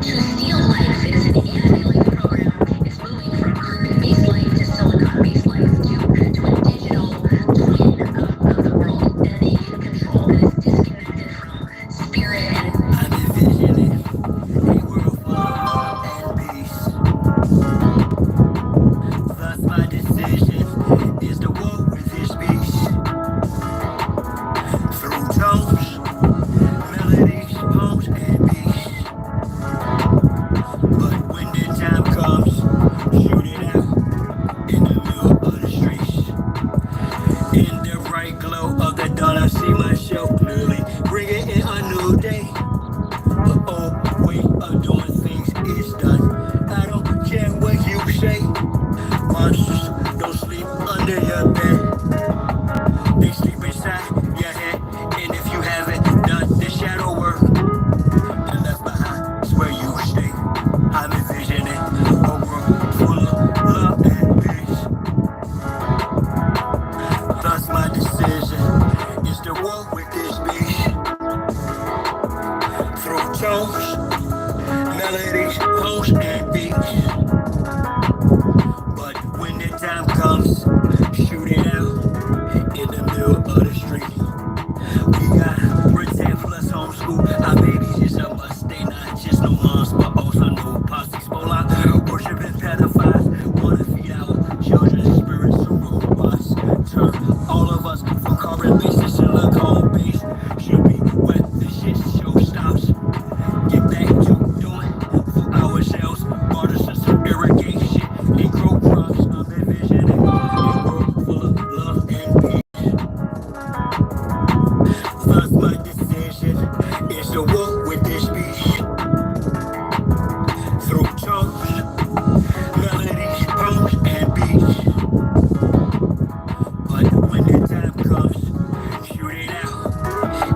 to steal life. It is an anti-life program. It's moving from carbon-based life to silicon-based life to a digital twin of the world that they can control, that is disconnected from spirit and I'm envisioning a world full of love and peace. Thus my decision is to walk with this beast. Through tones, melodies, poems, and beats. But when the time comes, shoot it out in the middle of the streets. In the bright glow of the dawn, I see myself clearly, bringing in a new day. The old way of doing things is done. I don't care what you say. Monsters don't sleep under your bed. They sleep inside your head. And if you haven't done the shadow work and left behind, it's where you stay. I'm envisioning a world full of love and peace. Thus my decision is to walk with this beast. Through tones, melodies, poems, and beats. But when the time comes, shoot it out in the middle of the street. We got pretend plus homeschool. Our babies is a must. They not just no moms, but also no pops. Expola, worshiping pedophiles. Wanna feed our children's spirits to robots. Turn all of us from carbon based to silicone based. Should be where the shit show stops. Get back to doing for ourselves. Water system irrigation and grow crops. I'm envisioning a world full of love and peace. Thus my decision is to walk with this beast. Through tones, melodies, poems, and beats. But when the time comes, shoot it out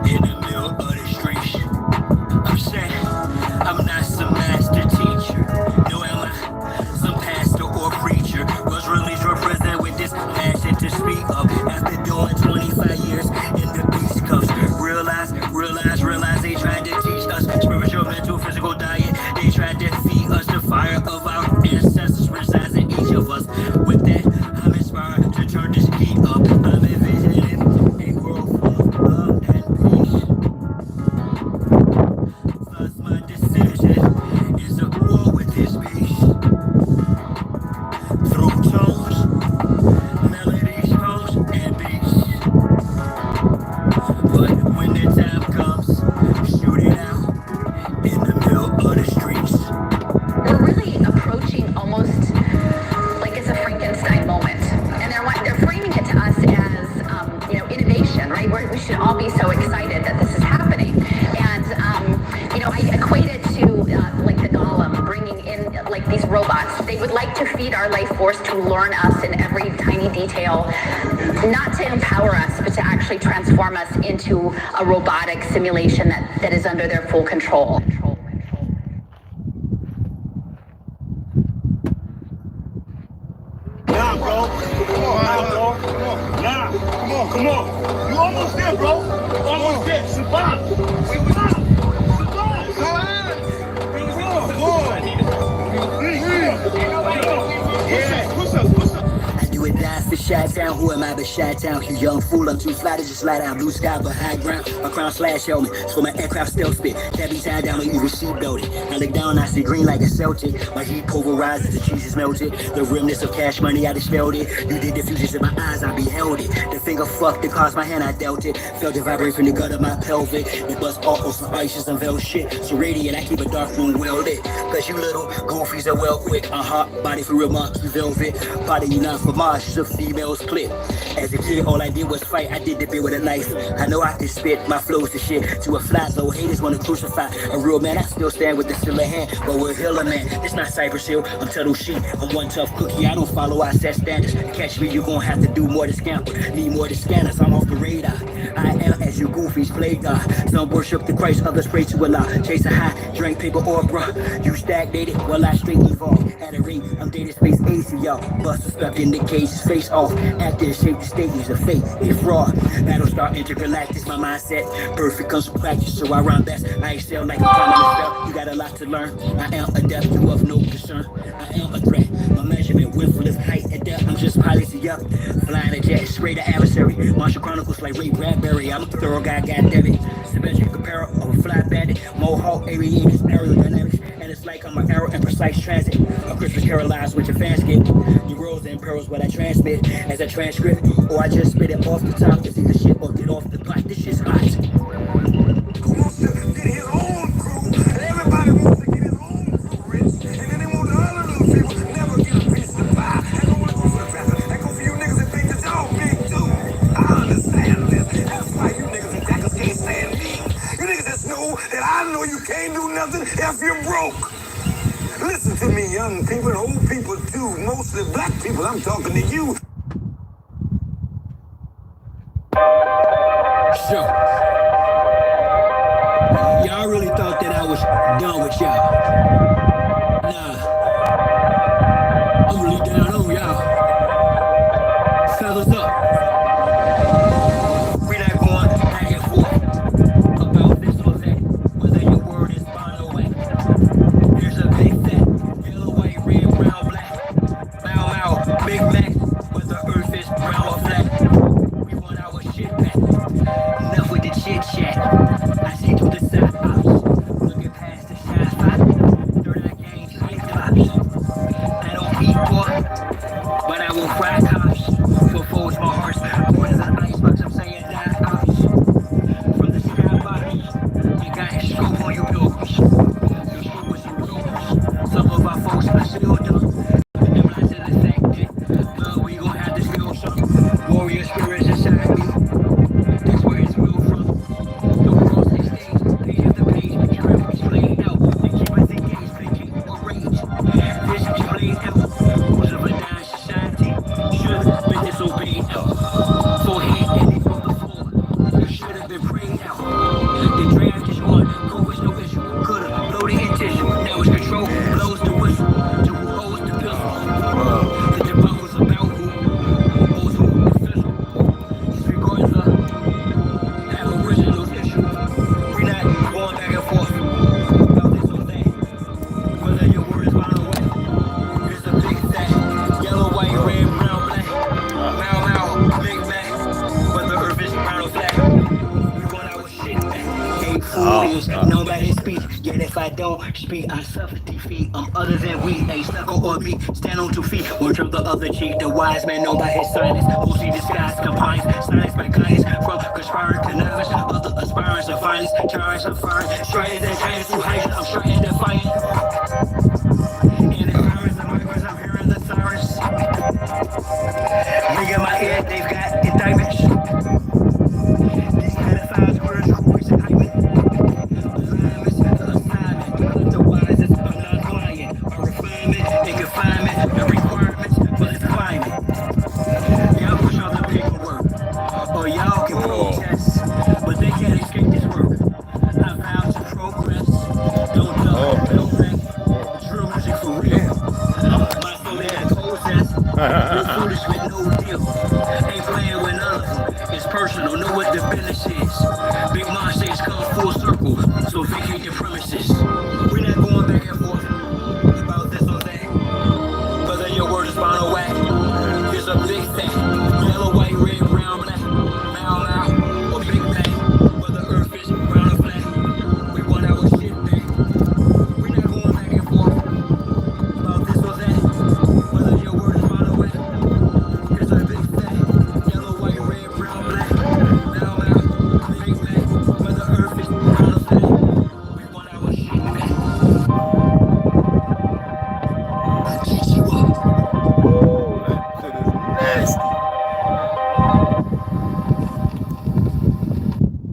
in the middle of the streets. I'm saying I'm not some master teacher. No, am I some pastor or preacher? Was released represent with this passion to speak of. After doing 25 years in the beast cuffs. Realize they tried to teach us spiritual, mental, physical diet. They tried to feed us the fire of our ancestors resides in each of us. With that, I'm inspired to turn this heat up. I'm envisioning a world full of love and peace. Thus my decision is to war with this beast. Through tones, melodies, poems, and beats. But when the time comes, shoot it out in the middle of the streets. we're really approaching almost like it's a Frankenstein moment, and they're framing it to us as innovation, right? We should all be so excited that this is happening, and I equate it to like the golem bringing in like these robots. They would like to feed our life force, to learn us in every tiny detail, not to empower us, but to actually transform us into a robotic simulation that is under their full control. Nah, bro. Come on, bro. Nah, come on. You almost there, bro. Almost there. Survive. Survive. I do it die for Chi-Town. Who am I but Chi-Town? You young fool, I'm too fly to just lie down. Blue sky but high ground. My crown slash helmet. So my aircraft stealth spit. Cabby tied down, my evil seat belted. I look down, I see green like a Celtic. My heat pulverizes, the cheese is melted. The remnants of cash money, I dispelled it. You did the fusions in my eyes, I beheld it. The finger fucked, that caused my hand, I dealt it. Felt it vibrate from the gut of my pelvic. It bust off on some ice, some veil shit. So radiant, I keep a dark room well lit. Cause you little goofies are well quick. Body for real, monkey velvet. Body you not for Mars, she's a female's clip. As a kid, all I did was fight. I did the bit with a knife. I know I can spit my flows to shit. To a flat, though haters wanna crucify a real man. I still stand with the silver hand, but we're healer man. It's not Cypress Hill, I'm Tuttle Sheep. I'm one tough cookie, I don't follow, I set standards. To catch me, you gon' have to do more to scamper. Need more to scanners, I'm off the radar. I am as you goofies play God. Some worship the Christ, others pray to Allah. Chase a high, drink paper or bruh. You stagnated while I straight evolve. At a rate, I'm dating space AC, y'all. Buster stuck in the cage, face off. Acting shape the stage of fate, a fraud. Battle star intergalactic, my mindset. Perfect comes from practice, so I rhyme best. I excel like a common spell. You got a lot to learn. I am adept, you of no concern. I am a threat. My measurement, width, lift, height, and depth. I'm just piloting up. Flying a jet, spray the adversary. Martial Chronicles like Ray Bradbury. I'm a thorough guy, goddammit. Symmetric apparel of a fly bandit. Mohawk, aviators, aerodynamics. And it's like I'm an arrow in precise transit. A Christmas carol lies with your fans get. Your worlds and pearls what I transmit as a transcript. Or I just spit it off the top. It's either shit or get off the block. This shit's hot. Who wants to get his own crew? Everybody wants to get his own crew rich. And then they want the other little people never get a piece to buy. I don't want to go for the better. I go for you niggas that think the dog big too. I understand this. That's why you niggas and jackers can't stand me. You niggas just know that I know you can't do nothing if you're broke. Listen to me, young people and old people too. Mostly black people, I'm talking to you. Sure. Y'all really thought that I was done with y'all. Nah. I'm really down on y'all. Fellas up. We not going back and forth about this or that. Whether your word is bond or whack. Here's a big fat, yellow, white, red, brown, black. Bow, bow, Big Mac. Whether earth is brown or flat. We want our shit back. Enough with the chit chat. I see through the side ops. Looking past the shine spot. Third eye gang, tight drops. I don't eat boy, but I will fry cops. For foes, my heart's more than an icebox. I'm saying that ops. From the sky box, you got a scope on your pilgrims. You screw with some pilgrims. Some of our folks are still dumb. And blind to the fact that, we gon' have to feel some warrior spirits inside me. That's where it's real from. Don't cross the stage, page after page, script is played out. And keep us engaged, thinking or rage. This is played out. Rules of a dying society should have been disobeyed out. Forehead ending from the floor. You should have been prayed out. The draft is on, go is no issue. Could've loaded in tissue. Now it's control, blows the whistle. To who holds the pistol. The debate was about who holds who official. Disregard the aboriginal issue. We not going back and forth about this or that. Whether your word is bond or whack. Here's a big fat, yellow, white, red, brown, black. Bow, bow, Big Mac. Whether earth is brown or black. We want our shit back. Ain't foolish, nobody speak. Yet if I don't speak, I suffer defeat. I'm other than weak, a sucker or beat. Stand on 2 feet, or turn the other cheek. The wise man known by his silence. OC disguise compliance, science by kindness. From conspiring to nervous, other aspirants of violence. Terrorists of fire, striking and trying to hide. I'm striking defiant. In the virus of migrants, I'm hearing the sirens. Ring in my ear, they've got indictments. These pedophiles were screws and hymen. Alignments, the assignment, the wisest, I'm not quiet. A refinement and confinement, the requirements for this climate. Y'all push all the paperwork, or y'all can protest, but they can't escape this work. I vow to progress, don't duck, don't wreck. True music for real. My soul had a cold test. No foolish with no deal. Ain't playing with others. It's personal, know what the business is. Big monsters come full circle, so vacate your premises. We're not going back and forth about this or that. Whether your word is bond or whack. Here's a big fat, yellow, white, red, brown, black. Bow, bow, or Big Mac. Whether earth is brown or black. We want our shit back. We're not going back and forth about this or that. Whether your word is bond or whack. Here's a big fat, yellow, white, red, brown, black. Bow, bow, Big Mac. Whether earth is brown or black. We want our shit back. I teach you up. Shit is nasty.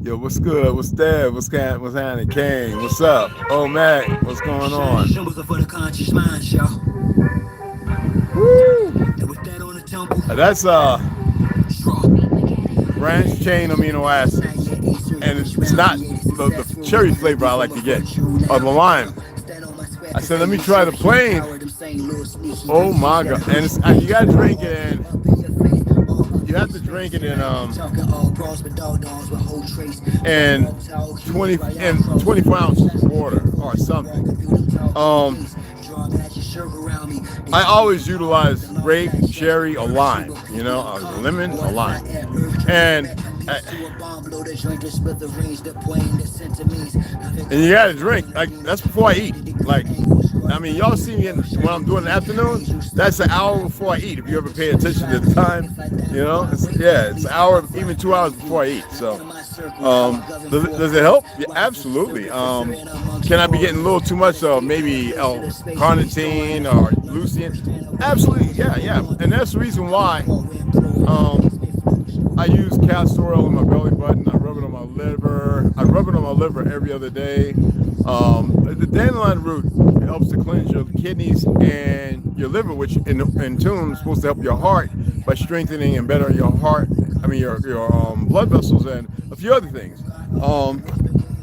Yo, what's good? What's that? What's happening, King? What's up? Oh, Mac, what's going on? Symbols are for the conscious mind, y'all. Woo! And with that on the temple, That's straw. branched chain amino acids, and it's not the cherry flavor I like to get, or the lime. I said, let me try the plain. Oh my God! And you gotta drink it in. You have to drink it in 24 ounces of water or something. I always utilize grape, cherry, or lime. You know, a lemon, a lime, and you gotta drink. Like, that's before I eat. Like, I mean, y'all see me when I'm doing the afternoon. That's an hour before I eat. If you ever pay attention to the time, you know, it's an hour, even 2 hours before I eat. So, does it help? Yeah, absolutely. Can I be getting a little too much of maybe carnitine or leucine? Absolutely, yeah. And that's the reason why I use castor oil on my belly button. I rub it on my liver. I rub it on my liver every other day. The dandelion root helps to cleanse your kidneys and your liver, which in tune is supposed to help your heart by strengthening and bettering your heart. I mean your blood vessels and a few other things.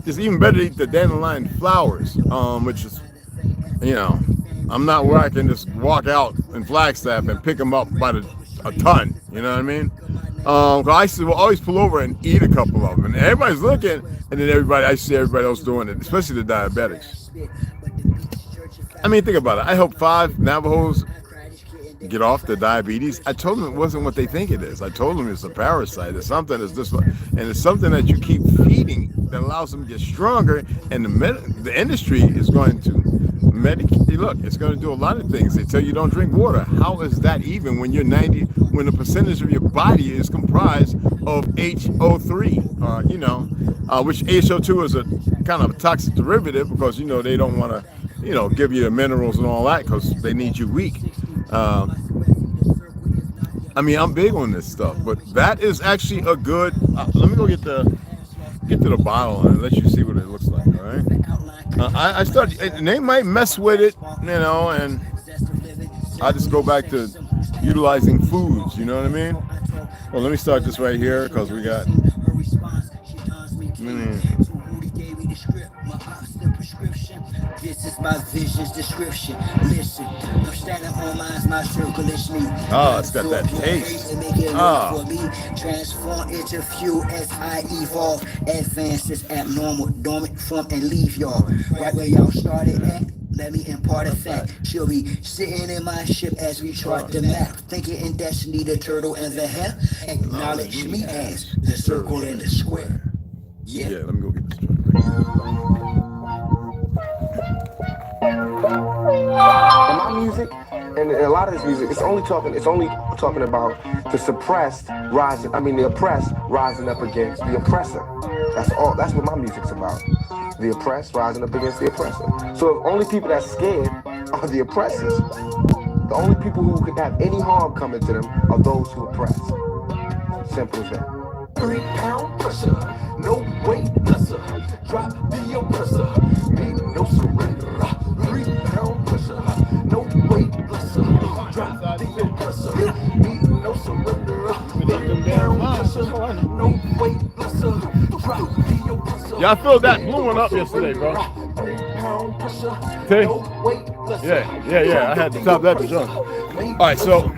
It's even better to eat the dandelion flowers, which is, you know, I'm not where I can just walk out in Flagstaff and pick them up by a ton. You know what I mean? I used to always pull over and eat a couple of them, and everybody's looking, and then I see everybody else doing it, especially the diabetics. I mean, think about it. I helped 5 Navajos get off the diabetes. I told them it wasn't what they think it is. I told them it's a parasite. It's something that's this, and it's something that you keep feeding that allows them to get stronger. And the industry is going to medicate. Look, it's going to do a lot of things. They tell you don't drink water. How is that even when you're 90? When the percentage of your body is comprised of HO3, you know, which HO2 is a kind of a toxic derivative because, you know, they don't want to, you know, give you the minerals and all that because they need you weak. I mean, I'm big on this stuff, but that is actually a good. Let me go get to the bottle and let you see what it looks like. All right. I started. They might mess with it, you know, and I just go back to utilizing foods. You know what I mean? Well, let me start this right here because we got. This is my vision's description. Listen, I'm standing on my circle, it's me. Oh, it's got that taste. Transform into fuel as I evolve. Advances abnormal, dormant form and leave y'all. Right where y'all started at. Let me impart a fact. She'll be sitting in my ship as we chart the map. Thinking in destiny, the turtle and the hare. Acknowledge me as the circle and the square. Yeah, let me go get this joint. And my music, and a lot of this music, it's only talking about the suppressed rising. I mean, the oppressed rising up against the oppressor. That's all. That's what my music's about. The oppressed rising up against the oppressor. So the only people that's scared are the oppressors. The only people who could have any harm coming to them are those who oppress. Simple as that. 3-pound pressure, no weight lesser. Drop the oppressor, need no surrender. 3-pound pressure, no weight lesser. Drop the oppressor, need no surrender. 3-pound pressure, no weight lesser. Drop the oppressor. Y'all filled that blue one up yesterday, bro. 3-pound pressure, Okay. no weight lesser. Yeah. I had to top that for sure. All right, so.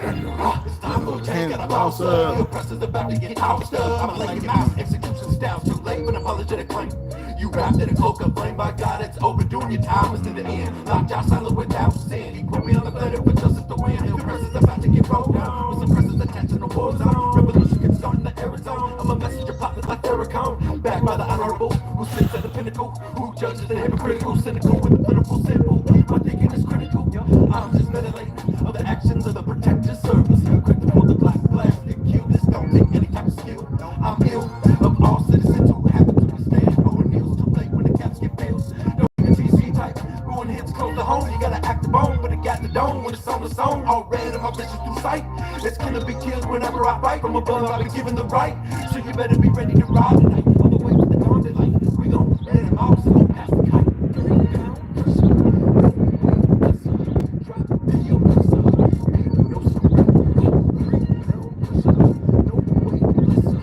Oppressors about to get ousted. I'ma lay him out. Execution style too late with an apologetic claim. You wrapped in a cloak of blame by God. It's over. Doing your time is to the end. Locked out silent without sin. He put me on the planet with justice to win. The oppressors about to get rolled down. With suppressors attached to the war zone. Revolution can start in the air zone. I'm a messenger popping like Farrakhan. Backed by the honorable who sits at the pinnacle. Who judges the hypocritical, cynical with the political symbol. My thinking is critical. I'm just meditating of the actions of the protective service. Quick to pull the black plastic cube. This don't take any type of skill. I'm ill of all citizens who happen to withstand. Over meals too late when the caps get filled. Don't even TC type. Going hits close to home. You gotta act the bone, but it got the dome when it's on the zone. All red of my vision through sight. It's gonna be killed whenever I fight. From above, I've been given the right. So you better be ready to ride tonight. All the way with the dawn daylight. We gon' let him off, so don't pass the kite. 3-pound pressure. Drop the oppressor. Ain't no surrender. 3-pound pressure. No weight lesser.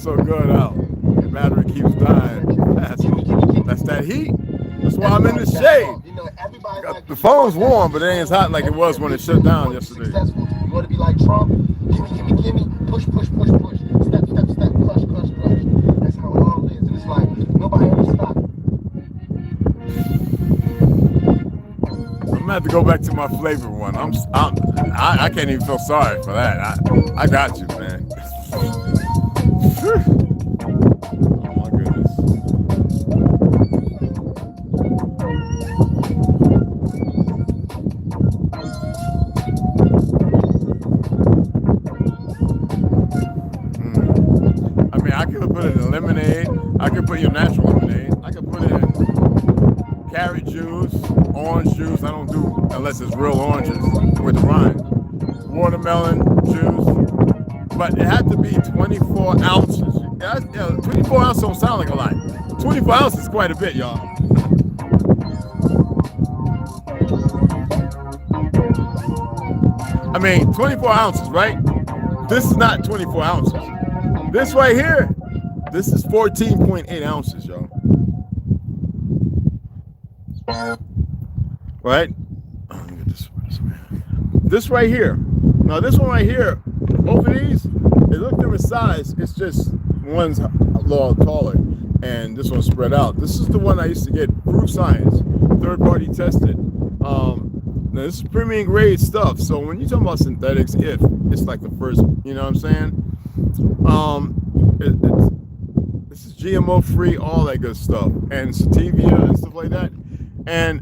so good out. The battery keeps dying. That's that heat. That's why I'm in the shade. You know, everybody like The phone's warm, but it ain't as hot like it was when it shut down yesterday. You want to be like Trump? Gimme, push, push, push, push. Step, step, step, crush, crush, crush. That's how it all is. And it's like, nobody ever stopped. I'm gonna have to go back to my flavor one. I can't even feel sorry for that. I got you, man. Oh my goodness. I mean, I could put it in lemonade. I could put your natural lemonade. I could put it in carrot juice, orange juice. I don't do unless it's real oranges with the rind. Watermelon juice, but it had to be 24 ounces. 24 ounces don't sound like a lot. 24 ounces is quite a bit, y'all. I mean, 24 ounces, right? This is not 24 ounces. This right here, this is 14.8 ounces, y'all. Right? Oh, let me get this one. This right here. Now this one right here, both of these, they look different size. It's just one's a little taller and this one's spread out. This is the one I used to get Proof Science, third-party tested. Now this is premium grade stuff. So when you talk about synthetics, it's like the first, you know what I'm saying? This is GMO free, all that good stuff, and stevia and stuff like that. And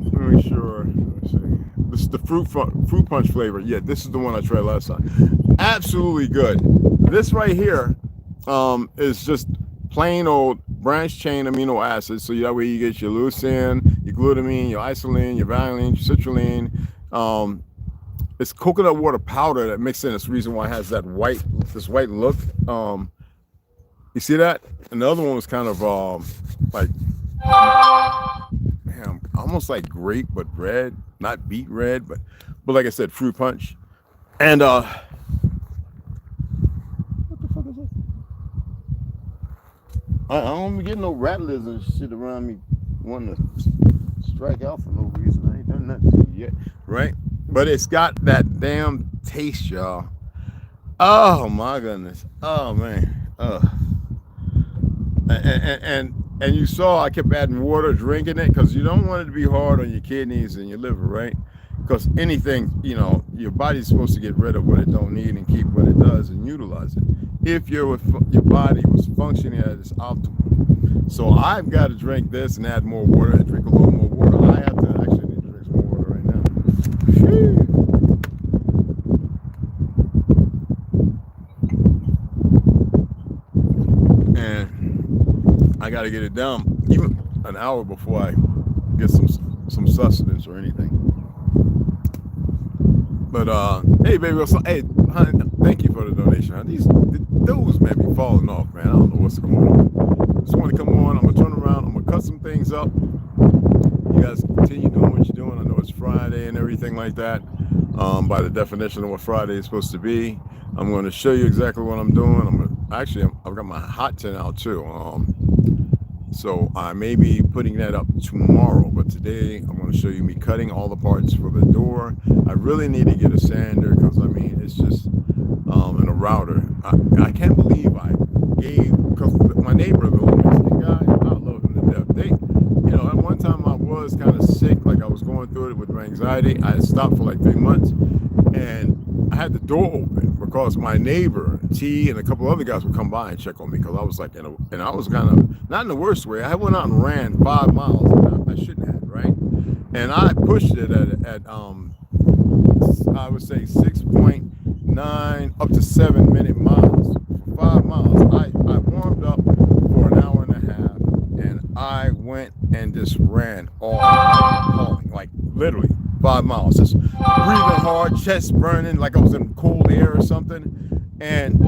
let me make sure. Let's see. This is the fruit punch flavor. Yeah, this is the one I tried last time. Absolutely good. This right here is just plain old branch chain amino acids. So that way you get your leucine, your glutamine, your isoleucine, your valine, your citrulline. It's coconut water powder that mixed in. That's the reason why it has that white look. You see that? And the other one was kind of like, damn, almost like grape but red, not beet red, but like I said, fruit punch. And what the fuck is this? I don't get no rattlers and shit around me wanting to strike out for no reason. I ain't done nothing to you yet, right? But it's got that damn taste, y'all. Oh my goodness. Oh man. And you saw I kept adding water, drinking it, because you don't want it to be hard on your kidneys and your liver, right? Because anything, you know, your body's supposed to get rid of what it don't need and keep what it does and utilize it. If your body was functioning at its optimal. So I've got to drink this and add more water and drink a little more water. I have to actually need to drink some more water right now. And I got to get it down even an hour before I get some sustenance or anything. But hey baby, hey honey, thank you for the donation. These dudes may be falling off, man. I don't know what's going on. Just want to come on. I'm gonna turn around. I'm gonna cut some things up. You guys continue doing what you're doing. I know it's Friday and everything like that. By the definition of what Friday is supposed to be, I'm going to show you exactly what I'm doing. I've got my hot tin out too. So I may be putting that up tomorrow, but today I'm going to show you me cutting all the parts for the door. I really need to get a sander because I mean it's just and a router. I can't believe I gave, because my neighbor, the little Mexican guy, I love him to death. You know, at one time I was kind of sick, like I was going through it with my anxiety. I had stopped for like 3 months, and I had the door open because my neighbor T and a couple other guys would come by and check on me because I was like, and I was kind of not in the worst way. I went out and ran 5 miles and I shouldn't have, right? And I pushed it at I would say 6.9 up to 7 minute miles. For 5 miles, I warmed up for an hour and a half, and I went and just ran all hauling, like literally 5 miles, just breathing hard, chest burning like I was in cold air or something. And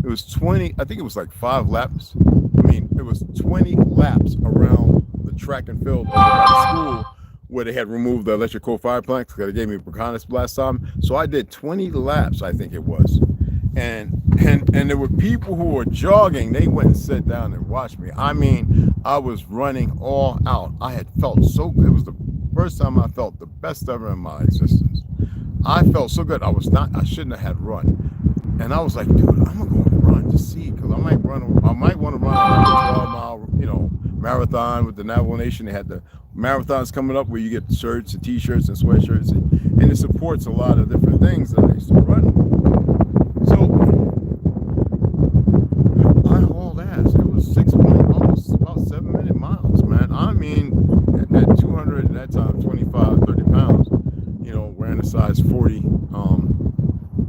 it was 20, I think it was like 5 laps. I mean, it was 20 laps around the track and field over by the school where they had removed the electrical fire planks because they gave me Bracanis last time. So I did 20 laps, I think it was. And there were people who were jogging. They went and sat down and watched me. I mean, I was running all out. I had felt so good. It was the first time I felt the best ever in my existence. I felt so good. I shouldn't have had run. And I was like, dude, I'm gonna go run to see, because I might want to run a 12-mile, marathon with the Navajo Nation. They had the marathons coming up where you get shirts and t-shirts and sweatshirts, and it supports a lot of different things that I used to run. So I hauled ass. It was almost about 7-minute miles, man. I mean, at 200 at that time, 25, 30 pounds, wearing a size 40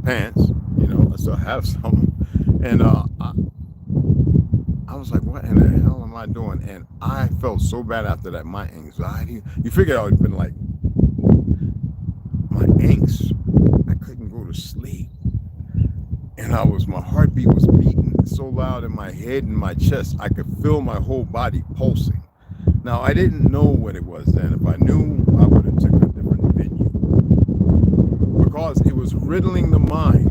pants, I still have some. And I was like, what in the hell am I doing? And I felt so bad after that. My anxiety, you figure I would have been like, my angst, I couldn't go to sleep. And my heartbeat was beating so loud in my head and my chest, I could feel my whole body pulsing. Now, I didn't know what it was then. If I knew, I would have took a different venue. Because it was riddling the mind.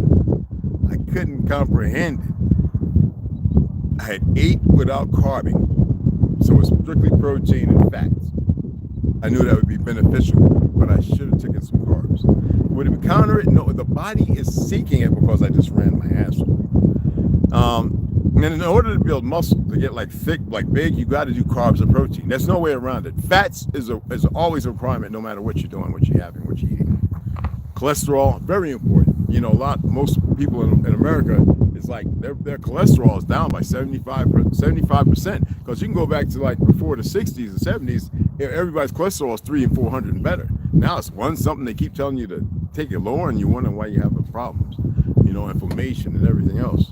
I couldn't comprehend it. I had ate without carving, so it's strictly protein and fats. I knew that would be beneficial, but I should have taken some carbs. Would it counter it? No, the body is seeking it because I just ran my ass off. And in order to build muscle, to get like thick, like big, you got to do carbs and protein. There's no way around it. Fats is always a requirement, no matter what you're doing, what you're having, what you're eating. Cholesterol, very important. Most people in America, it's like their cholesterol is down by 75%. Because you can go back to like before the 60s and 70s, everybody's cholesterol is 300 and 400 and better. Now it's something they keep telling you to take it lower, and you wonder why you have the problems, inflammation and everything else.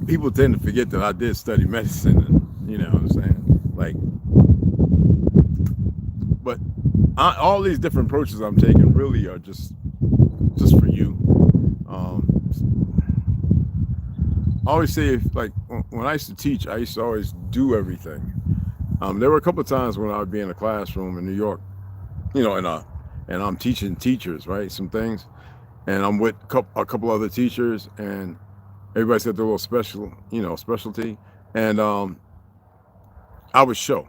People tend to forget that I did study medicine, and you know what I'm saying? But all these different approaches I'm taking really are just for you. I always say, when I used to teach, I used to always do everything. There were a couple of times when I would be in a classroom in New York, and I'm teaching teachers, right, some things, and I'm with a couple other teachers, and everybody's got their little specialty, and I would show.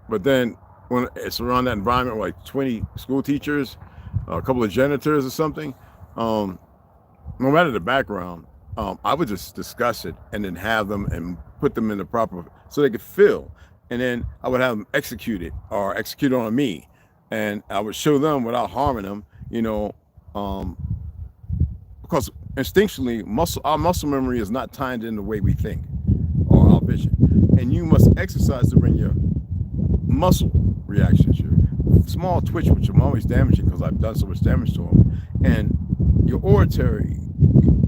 But then when it's around that environment, like 20 school teachers, a couple of janitors or something, no matter the background, I would just discuss it and then have them and put them in the proper, so they could feel. And then I would have them execute it or execute it on me. And I would show them without harming them, because instinctually, our muscle memory is not tied in the way we think or our vision. And you must exercise to bring your muscle reactions, your small twitch, which I'm always damaging because I've done so much damage to them, and your auditory,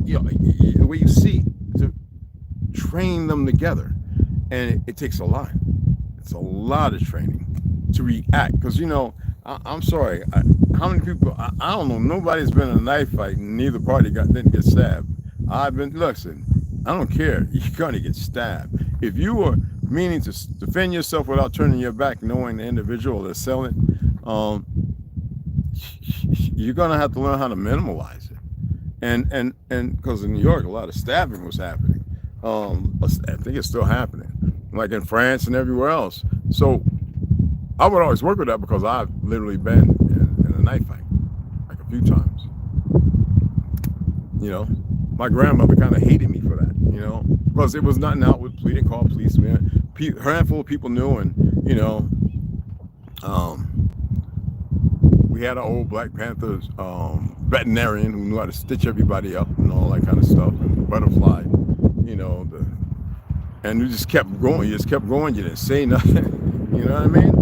the way you see, to train them together. And it takes a lot. It's a lot of training to react, because I'm sorry, how many people, I don't know, nobody's been in a knife fight and neither party didn't get stabbed. Listen, I don't care, you're gonna get stabbed. If you were meaning to defend yourself without turning your back, knowing the individual that's selling, you're gonna have to learn how to minimalize it. And because in New York, a lot of stabbing was happening. I think it's still happening, like in France and everywhere else. So I would always work with that, because I've literally been in a knife fight, like a few times. My grandmother kind of hated me for that, because it was nothing out with pleading, call police. A handful of people knew, and we had our old Black Panthers veterinarian who knew how to stitch everybody up and all that kind of stuff, and butterfly, and we just kept going. You just kept going. You didn't say nothing. You know what I mean?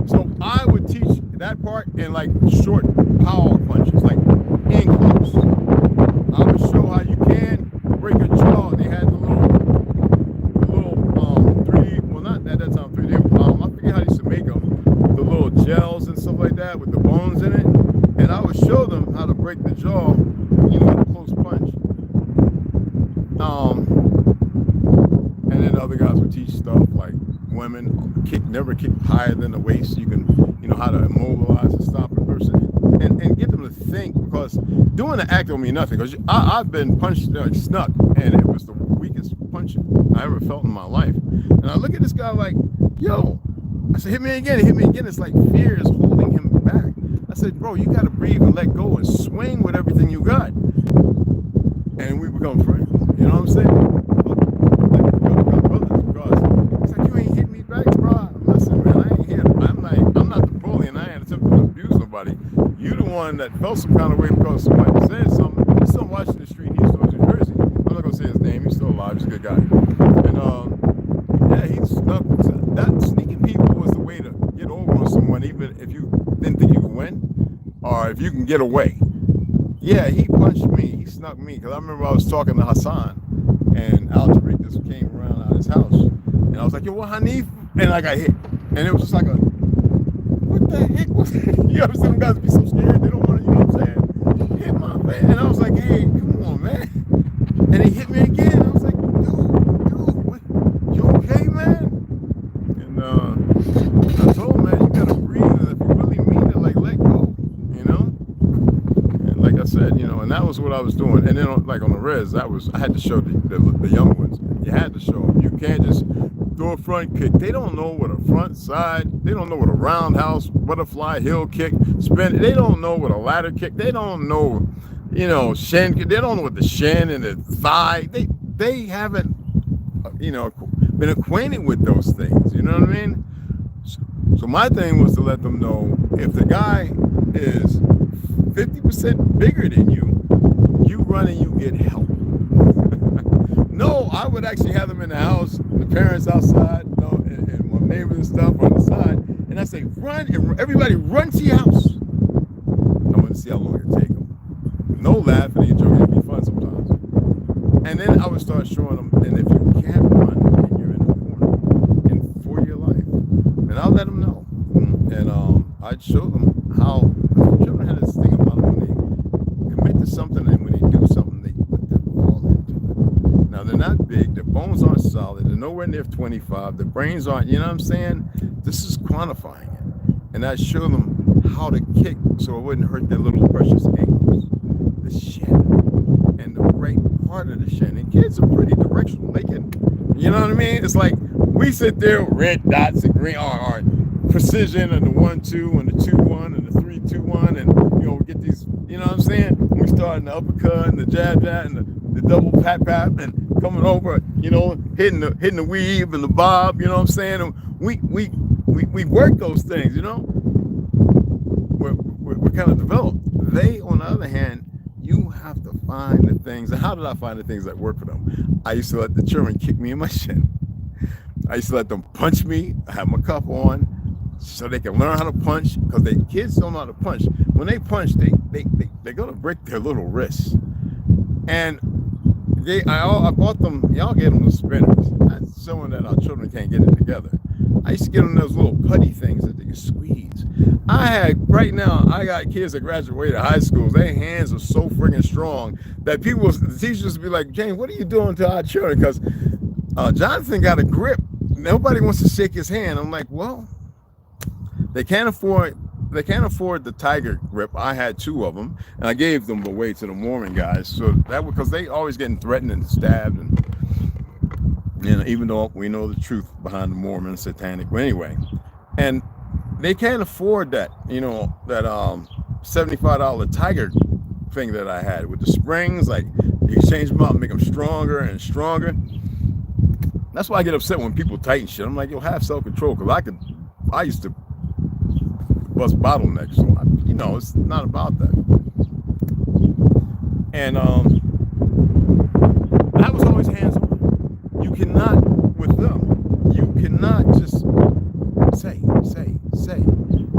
So I would teach that part in like short power punches, like in close. I would show how you can break a jaw. They had the little 3D, well, not at that time 3D. I forget how they used to make them, the little gels and stuff like that with the bones in it. And I would show them how to break the jaw, with a close punch. And then other guys would teach stuff like women never kick higher than the waist. You can you know, how to immobilize and stop a person, and get them to think, because doing the act don't mean nothing. Because I've been punched, like snuck, and it was the weakest punch I ever felt in my life. And I look at this guy like, yo, I said, hit me again, hit me again. It's like fear is holding him back. I said, bro, you got to breathe and let go and swing with everything you got. And we become friends. You know what I'm saying? It's like, you ain't hit me back, bro. Listen, man, I ain't here. I'm not the bully, and I ain't attempting to abuse nobody. You the one that felt some kind of way because somebody said something. He's still watching the street. He's still in New Jersey. I'm not gonna say his name. He's still alive. He's a good guy. And yeah, he's stuck. That sneaking people was the way to get over on someone, even if you didn't think you could win, or if you can get away. Yeah, he punched me. He snuck me, because I remember I was talking to Hassan, and Al Brickz came around out of his house, and I was like, yo, what, Hanif? And I got hit, and it was just like a, what the heck was that? You ever see them guys be so scared they don't want to, you know what I'm saying, hit my face? And I was like, hey, come on, man. And he hit me again. I was like, dude, what? You okay, man? And I told him, man, you gotta breathe, and if you really mean it, like, let go, you know? And like I said, you know, and that was what I was doing. And then, like on the res, I had to show the young ones. You had to show them. You can't just do a front kick. They don't know what a front side. They don't know what a roundhouse, butterfly, heel kick, spin. They don't know what a ladder kick. They don't know, you know, shin. They don't know what the shin and the thigh. They haven't, you know, been acquainted with those things. You know what I mean? So my thing was to let them know, if the guy is 50% bigger than you, you run and you get help. No, I would actually have them in the house, the parents outside, you know, and my neighbors and stuff on the side, and I say, run, and everybody run to your house. I want to see how long it take them. No laughing and joking, it'd be fun sometimes. And then I would start showing them, and if you can't run and you're in the corner and for your life, then I'll let them know. And I'd show them how children had this thing about them when they commit to something, and when they do something, they put their all into it. Now, they're not big, their bones aren't solid, they're nowhere near 25, their brains aren't, you know what I'm saying? This is quantifying it. And I'd show them how to kick so it wouldn't hurt their little precious ankles. The shin, and the right part of the shin. And kids are pretty directional. They can, you know what I mean? It's like we sit there, red dots and green, or precision, and the 1-2 and the 2-1 and the 3-2-1, and you know, we get these, you know what I'm saying? We start in the uppercut and the jab and the double pat and coming over, you know, hitting the weave and the bob, you know what I'm saying? And we work those things, you know. We're kind of developed. They, on the other hand, you have to find the things. And how did I find the things that work for them? I used to let the children kick me in my shin. I used to let them punch me. I have my cuff on so they can learn how to punch, because the kids don't know how to punch. When they punch, they're gonna break their little wrists. And I bought them. Y'all gave them the spinners. That's showing that our children can't get it together. I used to give them those little putty things that they can squeeze. Right now, I got kids that graduated high school. Their hands are so freaking strong that the teachers be like, Jane, what are you doing to our children? Because Jonathan got a grip. Nobody wants to shake his hand. I'm like, well, they can't afford the tiger grip. I had 2 of them, and I gave them away to the Mormon guys. So that because they always getting threatened and stabbed, and you know, even though we know the truth behind the Mormon satanic. But anyway, and they can't afford that, you know, that $75 tiger thing that I had with the springs. Like, you change them out and make them stronger and stronger. That's why I get upset when people tighten shit. I'm like, yo, have self-control, because I used to bust bottlenecks. So you know, it's not about that. And I was always hands-on. You cannot, with them, you cannot just say,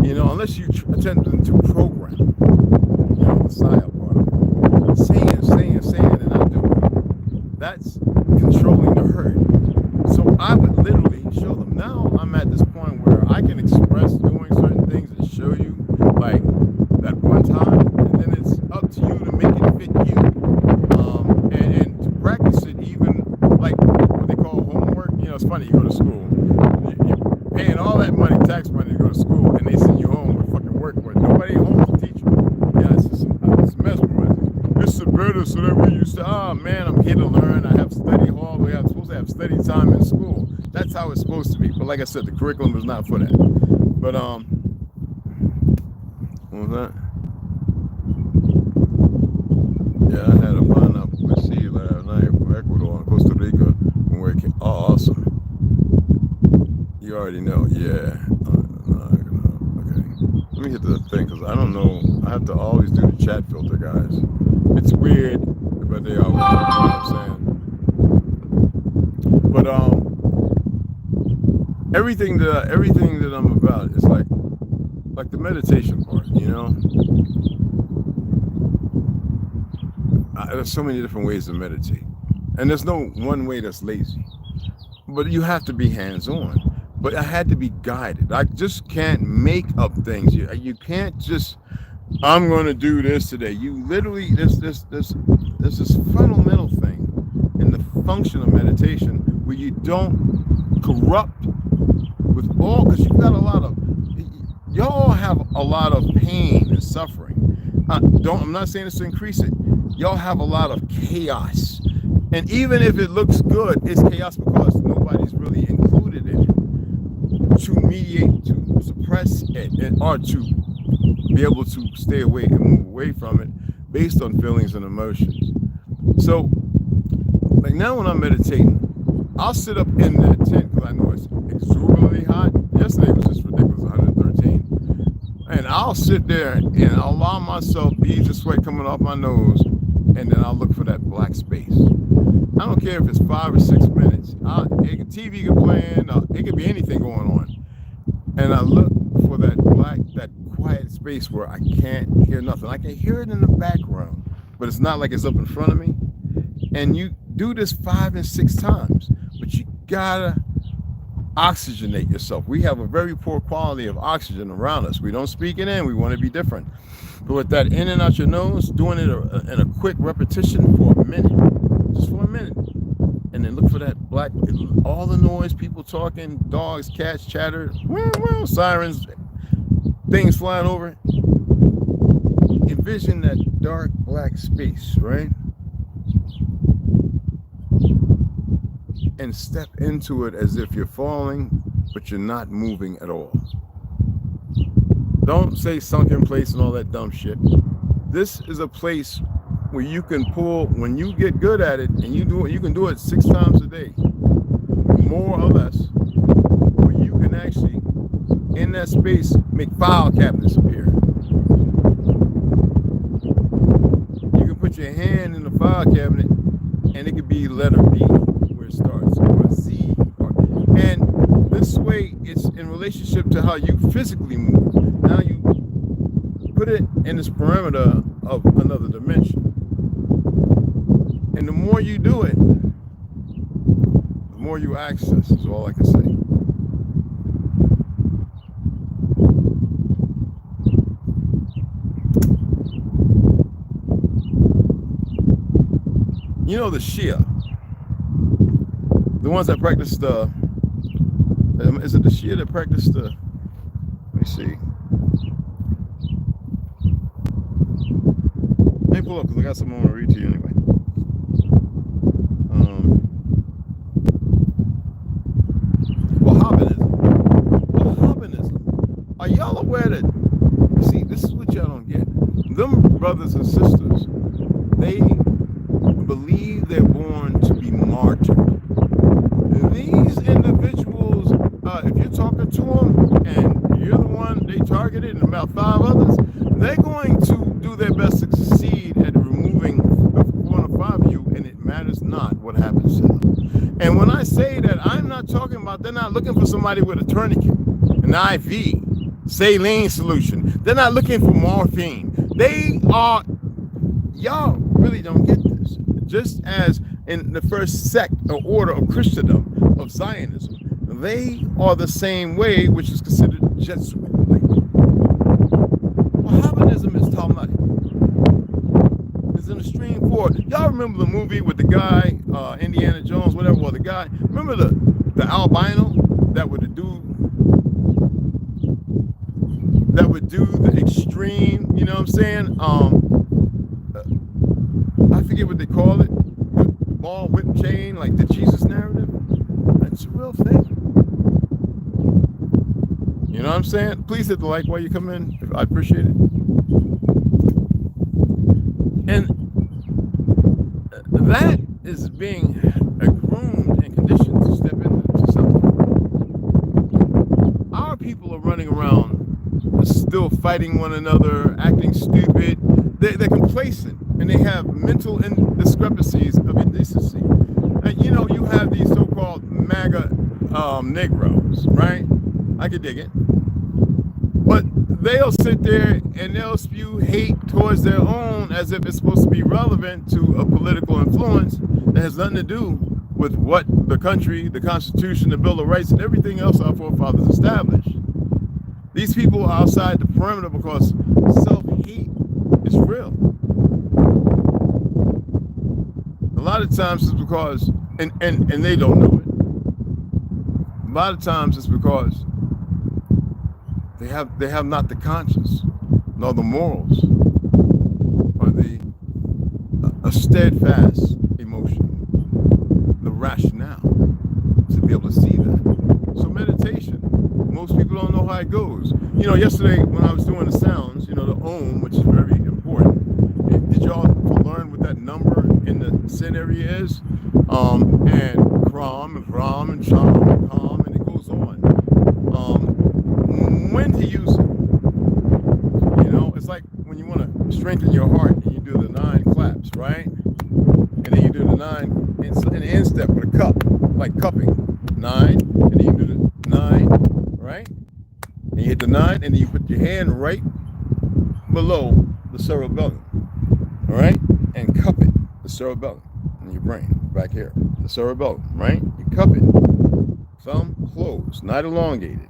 you know, unless you attempt to program, you know, the psyop part of it. Saying, and not doing. That's controlling the herd. So I would literally show them. Now I'm at this point where I can express doing certain things and show you, like that one time, and then it's up to you to make it fit you, and to practice it, even like what they call homework. You know, it's funny, you go to school, you're paying all that money, tax money, to go to school, and they send you home better so that we used to, oh man, I'm here to learn. I have study hall. I'm supposed to have study time in school. That's how it's supposed to be. But like I said, the curriculum is not for that. But what was that? Yeah, I had a pineapple with seed last night from Ecuador and Costa Rica from where it came. Oh, awesome. You already know. Yeah. Okay. Let me hit the thing because I don't know. I have to always do the chat filter, guys. It's weird, but they always, you know what I'm saying? But everything that I'm about is like the meditation part, you know? There's so many different ways to meditate. And there's no one way that's lazy. But you have to be hands-on. But I had to be guided. I just can't make up things. You can't just, I'm going to do this today. You literally, there's this fundamental thing in the function of meditation where you don't corrupt with all, because you've got a lot of, y'all have a lot of pain and suffering. I'm not saying this to increase it. Y'all have a lot of chaos. And even if it looks good, it's chaos because nobody's really included in it to mediate, to suppress it, or to be able to stay away and move away from it based on feelings and emotions. So, like now when I'm meditating, I'll sit up in that tent because I know it's exuberantly hot. Yesterday was just ridiculous, 113. And I'll sit there and I'll allow myself beads of sweat coming off my nose, and then I'll look for that black space. I don't care if it's 5 or 6 minutes. TV can play in, it could be anything going on. And I look for that quiet space where I can't hear nothing. I can hear it in the background, but it's not like it's up in front of me. And you do this 5 and 6 times, but you gotta oxygenate yourself. We have a very poor quality of oxygen around us. We don't speak it in, we want to be different. But with that in and out your nose, doing it in a quick repetition for a minute, just for a minute, and then look for that black, all the noise, people talking, dogs, cats, chatter, sirens, things flying over. Envision that dark black space, right? And step into it as if you're falling, but you're not moving at all. Don't say sunken place and all that dumb shit. This is a place where you can pull, when you get good at it, and you can do it 6 times a day, more or less, where you can actually, in that space, make file cabinets appear. You can put your hand in the file cabinet, and it could be letter B, where it starts, or Z, and this way, it's in relationship to how you physically move. Now you put it in this perimeter of another dimension. And the more you do it, the more you access, is all I can say. You know the Shia, the ones that practice the, is it the Shia that practice the, let me see. Let me pull up because I got something I want to read to you anyway. Wahhabinism. Are y'all aware that, see, this is what y'all don't get. Them brothers and sisters, they believe they're born to be martyred. These individuals, if you're talking to them and you're the one they targeted and about 5 others, they're going to do their best to succeed at removing 4 or 5 of you, and it matters not what happens to them. And when I say that, I'm not talking about, they're not looking for somebody with a tourniquet, an IV, saline solution. They're not looking for morphine. They are, y'all really don't get this. Just as in the first sect or order of Christendom, of Zionism, they are the same way, which is considered Jesuit. Wahhabinism is Talmudic. It's an extreme forward. Y'all remember the movie with the guy, Indiana Jones, whatever, well, the guy, remember the albino that would do the extreme, you know what I'm saying? forget what they call it, the ball, whip, chain, like the Jesus narrative. That's a real thing. You know what I'm saying? Please hit the like while you come in. I appreciate it. And that is being groomed and conditioned to step into something. Our people are running around still fighting one another, acting stupid. They're complacent, and they have mental discrepancies of indecency. And, you know, you have these so-called MAGA Negroes, right? I can dig it. But they'll sit there and they'll spew hate towards their own as if it's supposed to be relevant to a political influence that has nothing to do with what the country, the Constitution, the Bill of Rights, and everything else our forefathers established. These people are outside the perimeter because self-hate is real. A lot of times it's because, and they don't know it. A lot of times it's because they have not the conscience, nor the morals, or a steadfast emotion, the rationale to be able to see that. So meditation, most people don't know how it goes. You know, yesterday when I was doing the sounds, you know, the Om, which is very important. Did y'all learn what that number in the sin area is? And Kram and Ram and Sham and Kam, and it goes on. When to use it? You know, it's like when you want to strengthen your heart and you do the 9 claps, right? And then you do the 9 in the instep with a cup, like cupping. 9, and then you do the 9, right? And you hit the 9, and then you put your hand right below the cerebellum, all right? And cup it, the cerebellum, in your brain, back here, the cerebellum, right? You cup it, thumb closed, not elongated.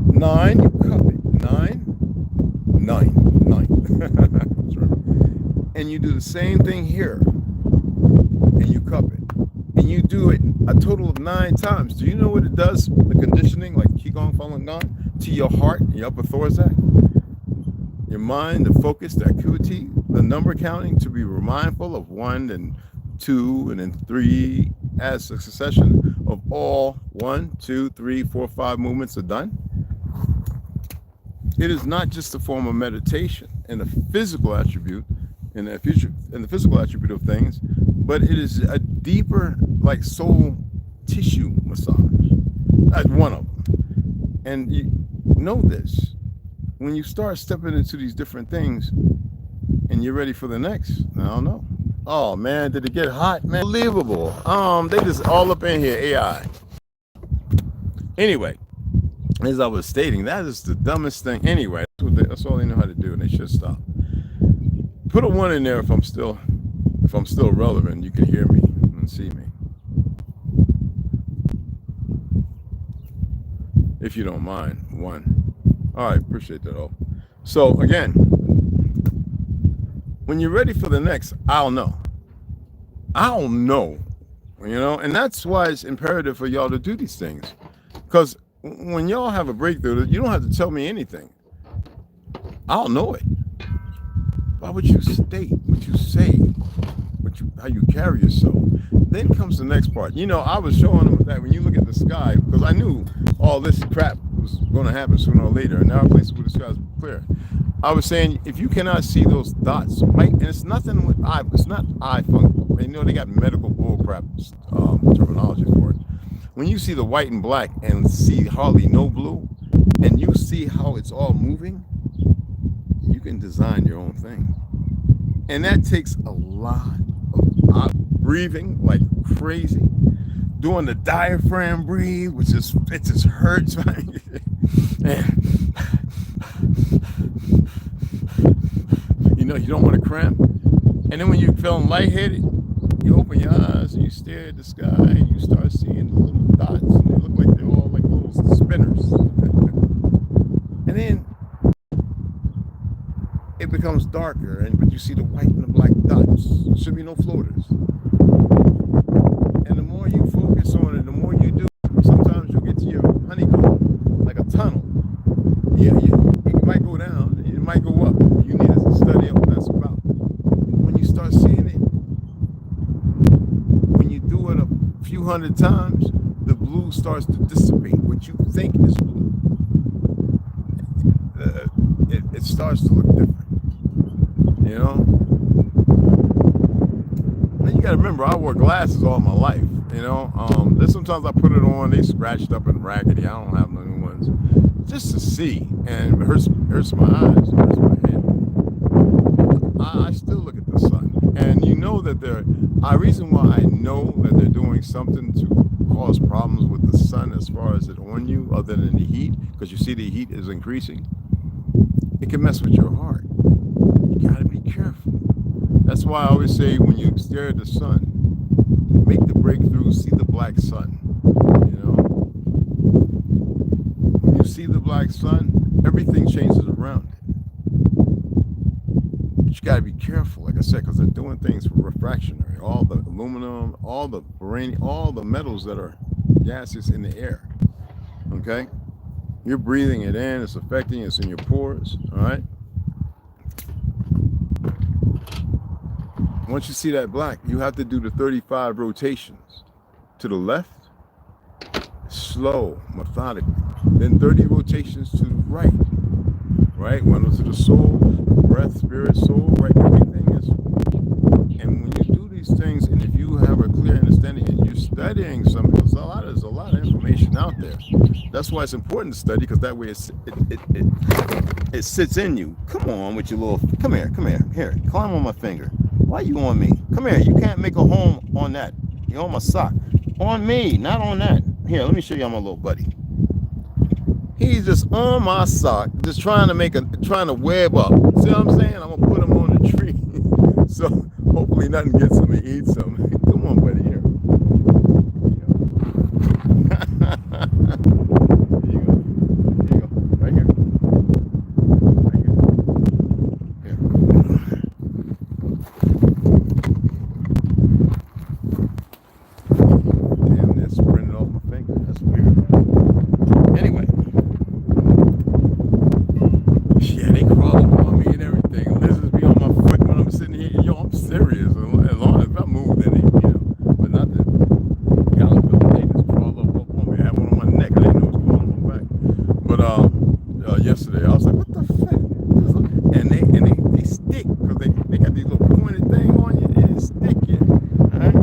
9, you cup it, 9. And you do the same thing here, and you cup it. And you do it a total of 9 times. Do you know what it does, the conditioning, like Qigong, Falun Gong, to your heart, your upper thoracic? Your mind, the focus, the acuity, the number counting, to be mindful of 1 and 2 and then 3 as a succession of all 1, 2, 3, 4, 5 movements are done. It is not just a form of meditation and a physical attribute and the physical attribute of things, but it is a deeper, like soul tissue massage. That's one of them. And you know this, when you start stepping into these different things and you're ready for the next, I don't know. Oh man, did it get hot, man? Unbelievable. They just all up in here, AI. Anyway, as I was stating, that is the dumbest thing. Anyway, that's all they know how to do, and they should stop. Put a 1 in there if I'm still relevant. You can hear me and see me. If you don't mind, 1. All right, appreciate that all. So again, when you're ready for the next, I'll know. You know, and that's why it's imperative for y'all to do these things. Because when y'all have a breakthrough, you don't have to tell me anything. I'll know it. Why would you state what you say, how you carry yourself? Then comes the next part. You know, I was showing them that when you look at the sky, because I knew all this crap was going to happen sooner or later, and there are places where the sky is clear. I was saying, if you cannot see those dots, right, and it's nothing with eye, it's not eye function. You know, they got medical bullcrap terminology for it. When you see the white and black and see hardly no blue, and you see how it's all moving, you can design your own thing. And that takes a lot of breathing like crazy, doing the diaphragm breathe, which is, it just hurts, right? You know, you don't want to cramp. And then when you're feeling lightheaded, you open your eyes and you stare at the sky and you start seeing the little dots, and they look like they're all like little spinners. And then it becomes darker, but you see the white and the black dots. There should be no floaters. And the more you focus on it, the more you do, sometimes you'll get to your honeycomb, like a tunnel. Yeah, it might go down, it might go up. You need to study up what that's about. When you start seeing it, 200 times, the blue starts to dissipate. What you think is blue, it starts to look different. You know. And you got to remember, I wore glasses all my life. You know. There's sometimes I put it on, they scratched up and raggedy. I don't have no new ones, just to see, and it hurts my eyes, it hurts my head. I still look at the sun, and you know that the reason why I know that they're doing something to cause problems with the sun as far as it on you, other than the heat, because you see the heat is increasing. It can mess with your heart. You gotta be careful. That's why I always say, when you stare at the sun, make the breakthrough, see the black sun. You know, when you see the black sun, everything changes around it. You got to be careful, like I said, because they're doing things for refractionary. All the aluminum, all the uranium, all the metals that are gases in the air. Okay, you're breathing it in. It's affecting. It's in your pores. All right. Once you see that black, you have to do the 35 rotations to the left, slow, methodically. Then 30 rotations to the right. Right, one to the soul, breath, spirit, soul, right, everything is. And when you do these things, and if you have a clear understanding and you're studying something, there's a lot of information out there. That's why it's important to study, because that way it sits in you. Come on with your little, come here, here, climb on my finger. Why you on me? Come here, you can't make a home on that. You're on my sock. On me, not on that. Here, let me show you my little buddy. He's just on my sock, just trying to web up. See what I'm saying? I'm gonna put him on the tree. So hopefully nothing gets him and eats him. Come on, buddy, here. There you go. There you go. Right here. Right here. Here. Damn, that's printed off my finger. That's weird. Anyway. Yeah, they crawl up on me and everything. Lizards be on my foot when I'm sitting here. Yo, I'm serious. As long as I move, then they, but not the galloping. They just crawl up on me. I had one on my neck. I didn't know what was going on my back. But yesterday, I was like, what the fuck? And they stick, because they got these little pointed thing on you, and it stick you. All right?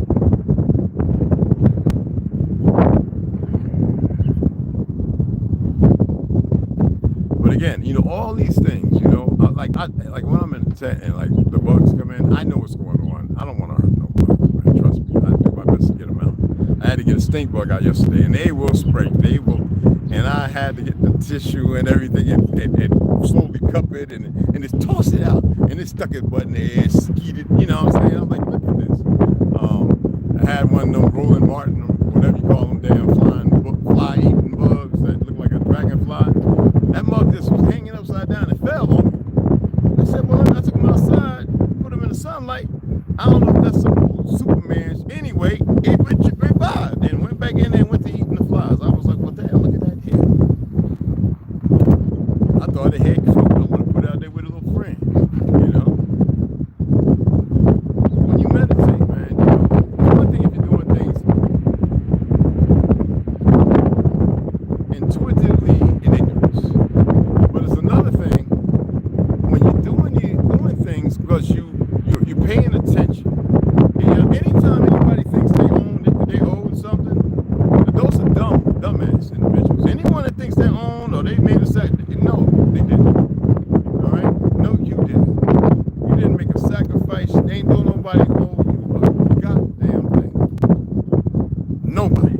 But again, all these things, like when I'm in the tent and like the bugs come in, I know what's going on. I don't want to hurt no bugs, man. Trust me, I do my best to get them out. I had to get a stink bug out yesterday, and they will spray. They will, and I had to get the tissue and everything and slowly cup it and just toss it out, and it stuck its butt in there, skeeted. You know what I'm saying? I'm like, look at this. I had one of them Roland Martin, whatever you call them, damn fly-eating bugs that look like a dragonfly. That mug just was hanging upside down and fell on me. I said, well, I took him outside, put him in the sunlight. I don't know if that's some old Superman's. Anyway, it revived and went back in there and went to eating the flies. I was like, what the hell? Look at that head. I thought it had coat. I want to put it out there with a little friend, When you meditate, man, it's one thing if you're doing things intuitively in ignorance. But it's another thing when you're doing things because you're paying attention. Anytime anybody thinks they own something, those are dumbass individuals. Anyone that thinks they own or they made a sacrifice, no, they didn't. All right? No, you didn't. You didn't make a sacrifice. They ain't doing nobody owe you a goddamn thing. Nobody.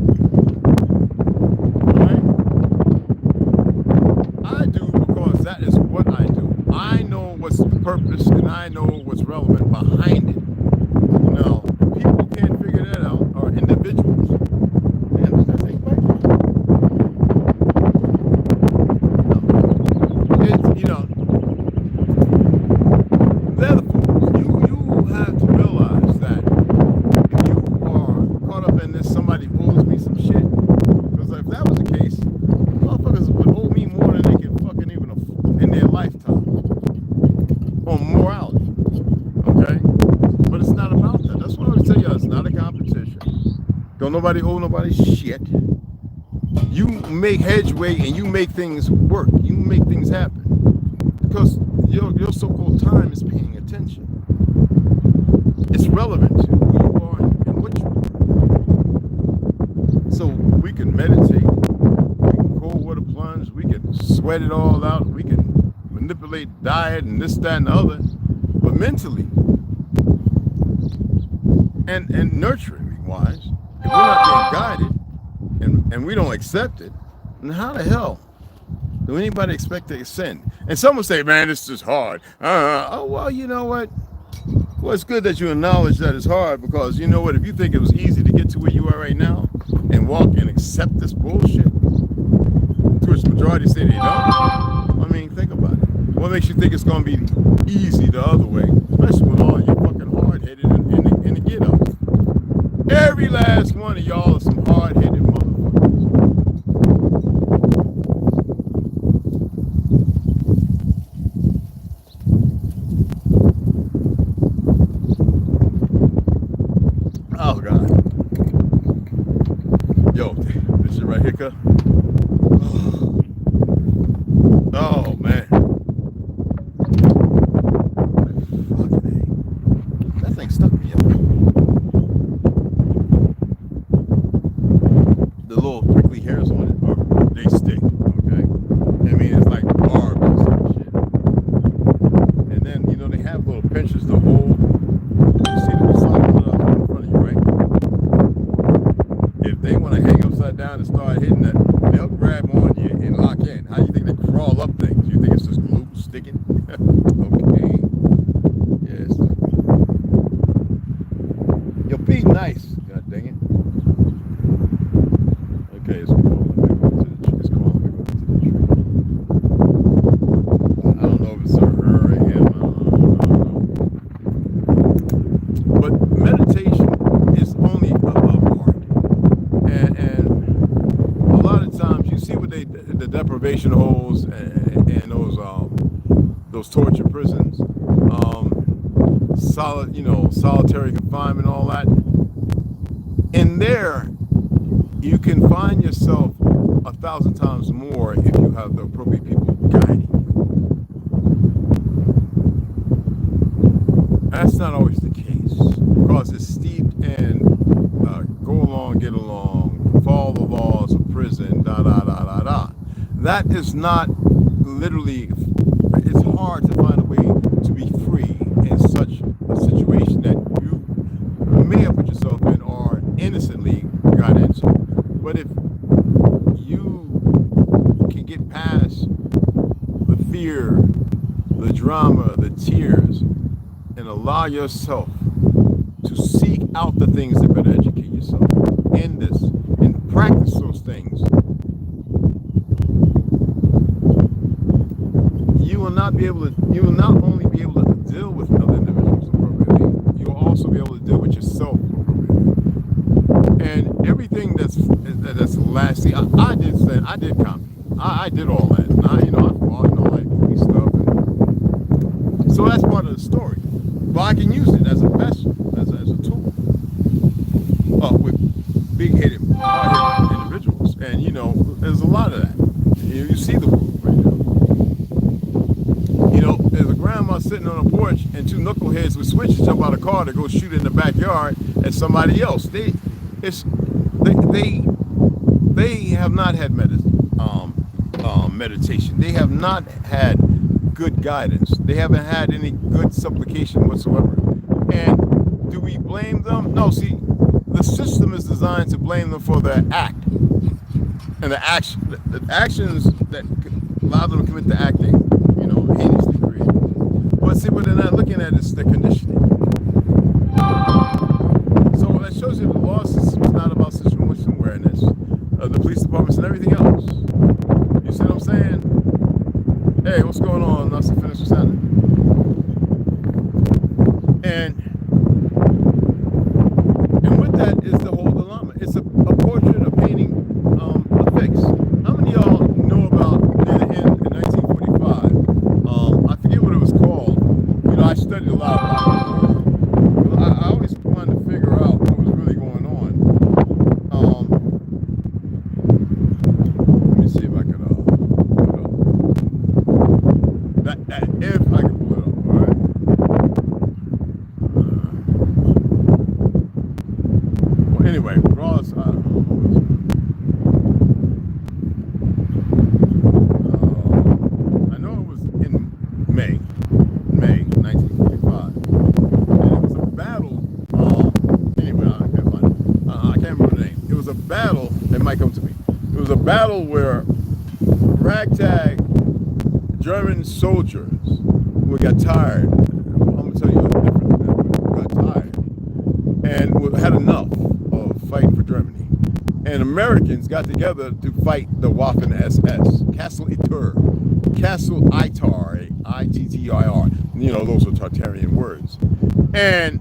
I do because that is what I do. I know what's the purpose and I know what's relevant behind it. Now, people who can't figure that out are individuals. Man, does that take place? No. They're the fools. You have to realize that if you are caught up in this, somebody owes me some shit. Because if that was the case, motherfuckers would owe me more than they can fucking even in their lifetime on morality. Okay? Don't nobody owe nobody shit. You make headway and you make things work. You make things happen. Because your so-called time is paying attention. It's relevant to who you are and what you are. So we can meditate, we can cold water plunge, we can sweat it all out, we can manipulate diet and this, that, and the other. But mentally and nurturing wise, if we're not being guided and we don't accept it, then how the hell do anybody expect to ascend? And some will say, man, it's just hard. Oh, well, you know what? Well, it's good that you acknowledge that it's hard, because you know what? If you think it was easy to get to where you are right now and walk and accept this bullshit, to which the majority say they don't, I mean, think about it. What makes you think it's going to be easy the other way? Especially when all you fucking hard-headed in the get-ups. Every last one of y'all are some hard-headed motherfuckers. Oh, God. Yo, this shit right here, cuz. Oh, man. Fucking A. That thing stuck me up. The little prickly hairs on it, they stick, okay? I mean, it's like barbs and some shit. And then, you know, they have little pinchers to hold. You see the cycle in front of you, right? If they want to hang upside down and start hitting that, they'll grab on you and lock in. How do you think they crawl up things? You think it's just glue sticking? Okay. Yes. Yo, be nice. God dang it. Okay, it's calling. It's calling me to the tree. I don't know if it's her or him. But meditation is only a part. And a lot of times you see what the deprivation holes and those torture prisons, solitary confinement, all that. In there, you can find yourself 1,000 times more if you have the appropriate people guiding you. That's not always the case, because it's steeped in go along, get along, follow the laws of prison, da da da da da. That is not literally. It's hard to find a way to be free in such a situation that you may have put yourself in or innocently got into. But if you can get past the fear, the drama, the tears, and allow yourself to seek out the things that better educate yourself in this and practice those things, you will not only be able to deal with other individuals appropriately, you will also be able to deal with yourself appropriately. And everything that's lasting, I did comedy. I did all that. And I fought and all that goofy stuff. And so that's part of the story. But I can use it as a vessel, as a tool. With big-headed, hard-headed individuals. And, there's a lot of that. You see the world right now. There's a grandma sitting on a porch and two knuckleheads with switches jump out of a car to go shoot in the backyard at somebody else. They have not had meditation. They have not had good guidance. They haven't had any good supplication whatsoever. And do we blame them? No, see, the system is designed to blame them for their act. And the actions that allow them to commit the act they, heinously created. But see, what they're not looking at is the conditioning. So that shows you the law system is not about situational awareness, the police departments and everything else. You see what I'm saying? Hey, what's going on? That's the finish sounding. And with that is the whole dilemma. It's a portrait, a painting, a fix. How many of y'all know about in 1945? I forget what it was called. I studied a lot about it. I always wanted to figure out what was really going on. might come to me. It was a battle where ragtag German soldiers who got tired. I'm gonna tell you a different. Got tired and had enough of fighting for Germany. And Americans got together to fight the Waffen-SS, Castle Itter, Castle Itar, I-T-T-I-R. You know, those are Tartarian words. And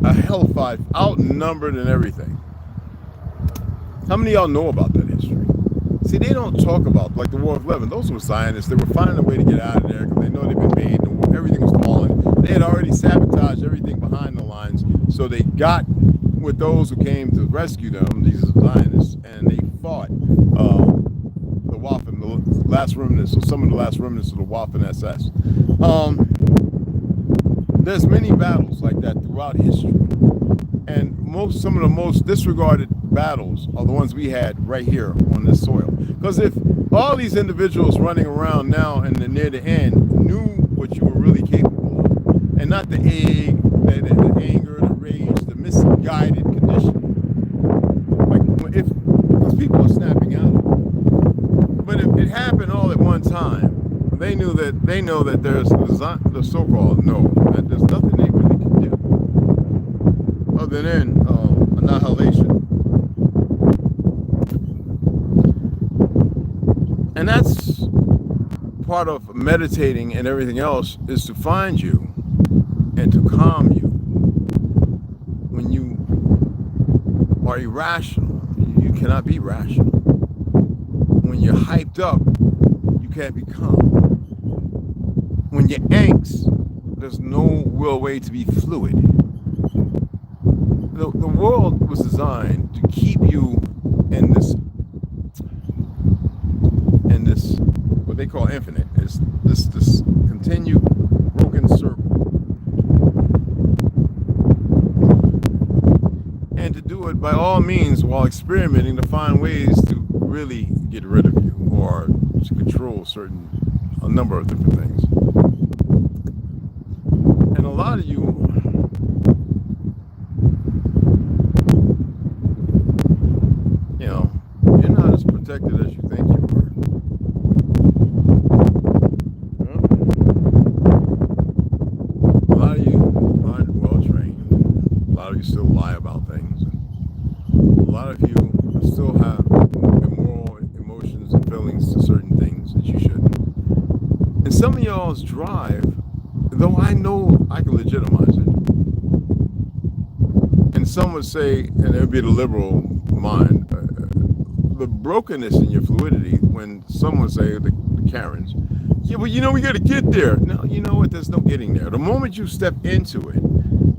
a hell of a fight, outnumbered and everything. How many of y'all know about that history? See, they don't talk about, like the War of 11. Those were Zionists. They were finding a way to get out of there because they know they've been made. Everything was falling. They had already sabotaged everything behind the lines. So they got with those who came to rescue them, these Zionists, and they fought the Waffen, the last remnants, or some of the last remnants of the Waffen-SS. There's many battles like that throughout history. And some of the most disregarded battles are the ones we had right here on this soil. Because if all these individuals running around now and near the end knew what you were really capable of, and not the egg, the anger, the rage, the misguided condition. Like because people are snapping out of it. But if it happened all at one time, they know that there's the so-called that there's nothing they really can do other than annihilation. And that's part of meditating and everything else, is to find you and to calm you. When you are irrational, you cannot be rational. When you're hyped up, you can't be calm. When you're angst, there's no real way to be fluid. The world was designed to keep you in this what they call infinite. It's this continued broken circle. And to do it by all means while experimenting to find ways to really get rid of you or to control a number of different things. And a lot of you, you're not as protected as you think you are. A lot of you aren't well trained. A lot of you still lie about things. A lot of you still have immoral emotions and feelings to certain things that you shouldn't. And some of y'all's drive, though I know I can legitimize it, and some would say, and it would be the liberal mind, the brokenness in your fluidity, when someone say, the Karens, yeah, well, we got to get there. No, you know what? There's no getting there. The moment you step into it,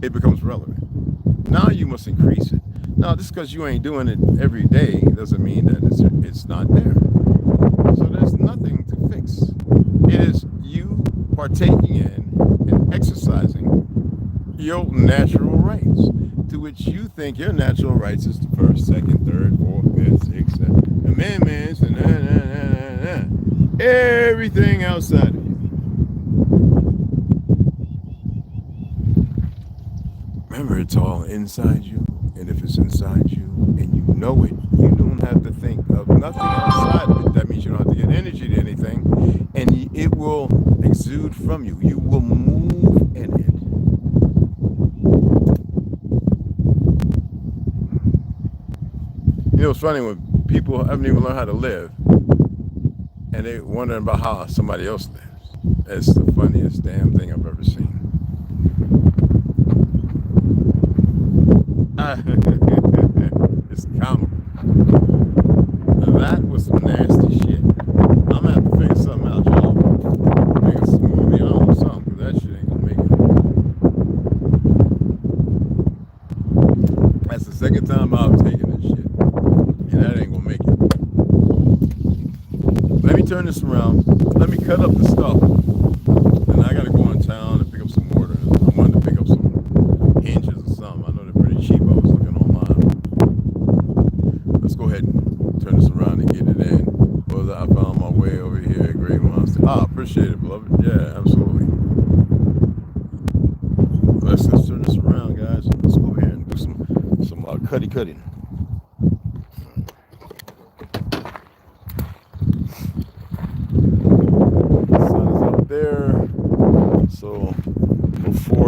it becomes relevant. Now you must increase it. Now, just because you ain't doing it every day doesn't mean that it's not there. So there's nothing to fix. It is you partaking in and exercising your natural rights, to which you think your natural rights is the first, second, third, fourth, fifth, sixth, amendments, and everything outside of you. Remember, it's all inside you, and if it's inside you and you know it, you don't have to think of nothing outside of it. That means you don't have to get energy to anything, and it will exude from you. You will move in it. It's funny when people haven't even learned how to live and they wondering about how somebody else lives. It's the funniest damn thing I've ever seen. It's comical. Now that was some nasty shit. I'm gonna have to figure something out, y'all. Make a movie on or something, because that shit ain't gonna make it. That's the second time I've taken this shit. And that ain't gonna make it. Let me turn this around. Let me cut up the stuff. And I gotta go in town and pick up some mortar. I wanted to pick up some hinges or something. I know they're pretty cheap. I was looking online. Let's go ahead and turn this around and get it in. Well, I found my way over here at Great Monster. Appreciate it, beloved. Yeah, absolutely. Let's turn this around, guys. Let's go here and do some cutting.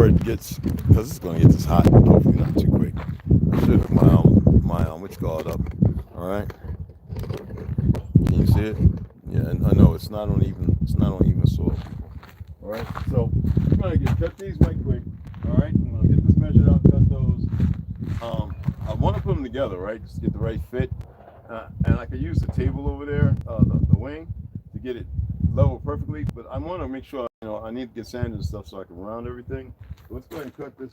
before it gets, because it's going to get this hot, hopefully not too quick. I should have my what's called up. All right. Can you see it? Yeah, I know it's not on even soil. All right. So I'm going to cut these right quick. All right. I'm going to get this measured out, cut those. I want to put them together, right? Just get the right fit. And I could use the table over there, the wing, to get it level perfectly. But I want to make sure, I need to get sand and stuff so I can round everything. So let's go ahead and cut this.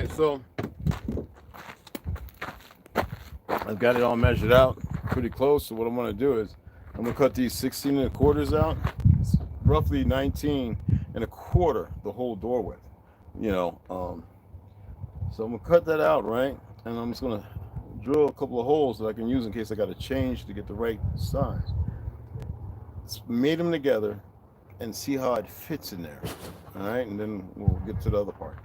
right, so I've got it all measured out pretty close. So what I'm going to do is I'm going to cut these 16 1/4 out. It's roughly 19 1/4 the whole door width, you know. So I'm going to cut that out, right? And I'm just going to drill a couple of holes that I can use in case I got to change to get the right size. Let's mate them together and see how it fits in there. All right, and then we'll get to the other part.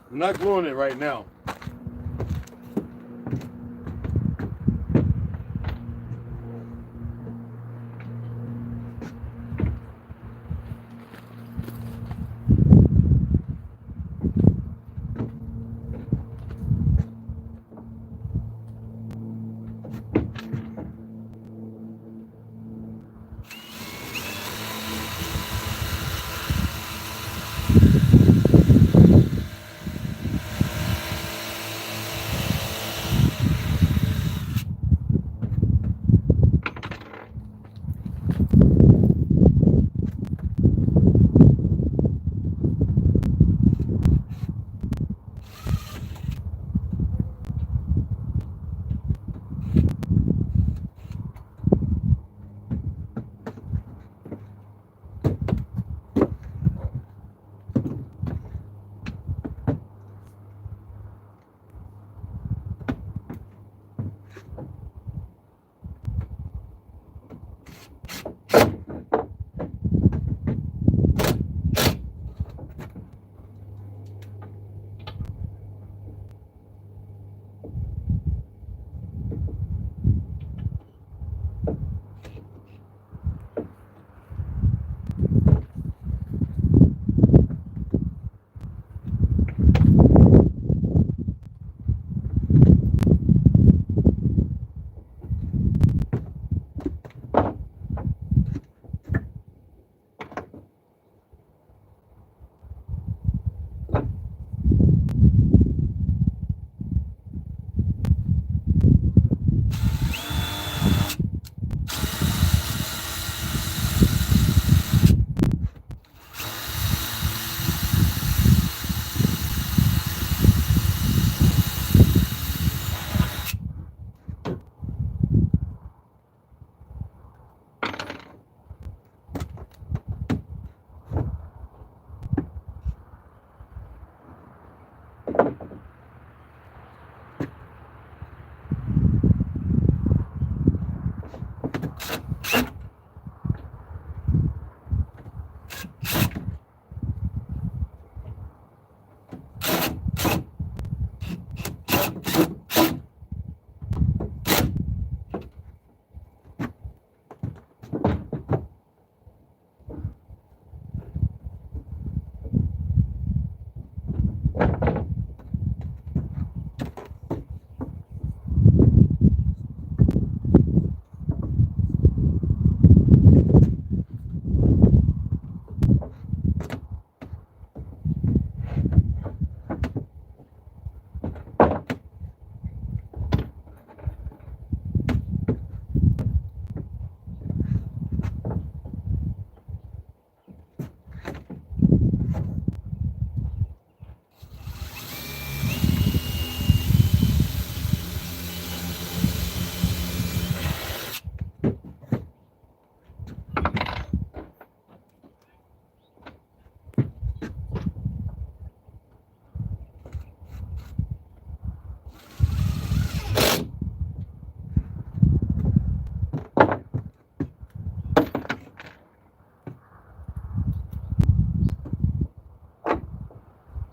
I'm not gluing it right now.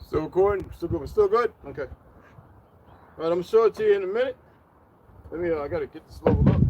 Still recording? Still good? Still good? Okay. All right, I'm gonna show it to you in a minute. Let me, I gotta get this leveled up.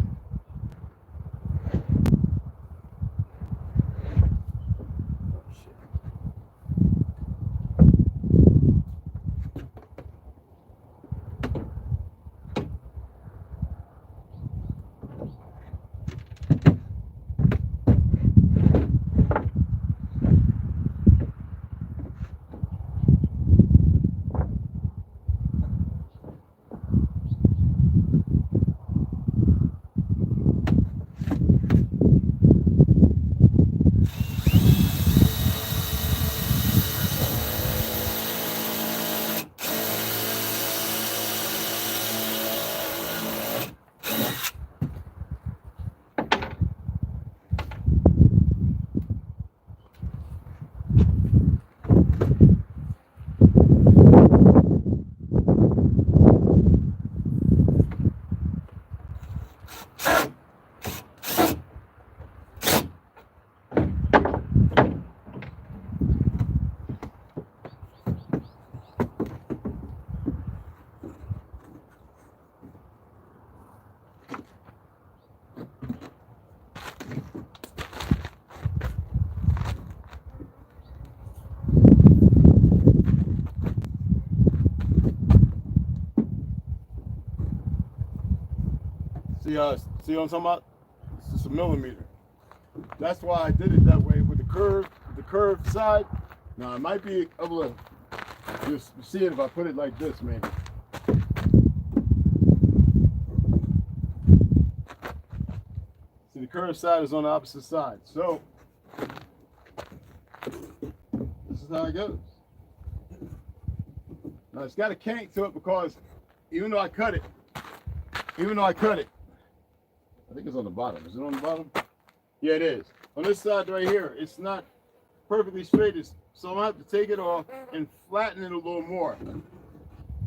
See what I'm talking about? It's just a millimeter. That's why I did it that way with the curved side. Now I might be able to just see it if I put it like this, maybe. See, the curved side is on the opposite side. So this is how it goes. Now it's got a kink to it because even though I cut it, I think it's on the bottom. Is it on the bottom? Yeah, it is. On this side right here, it's not perfectly straight. So I'm going to have to take it off and flatten it a little more.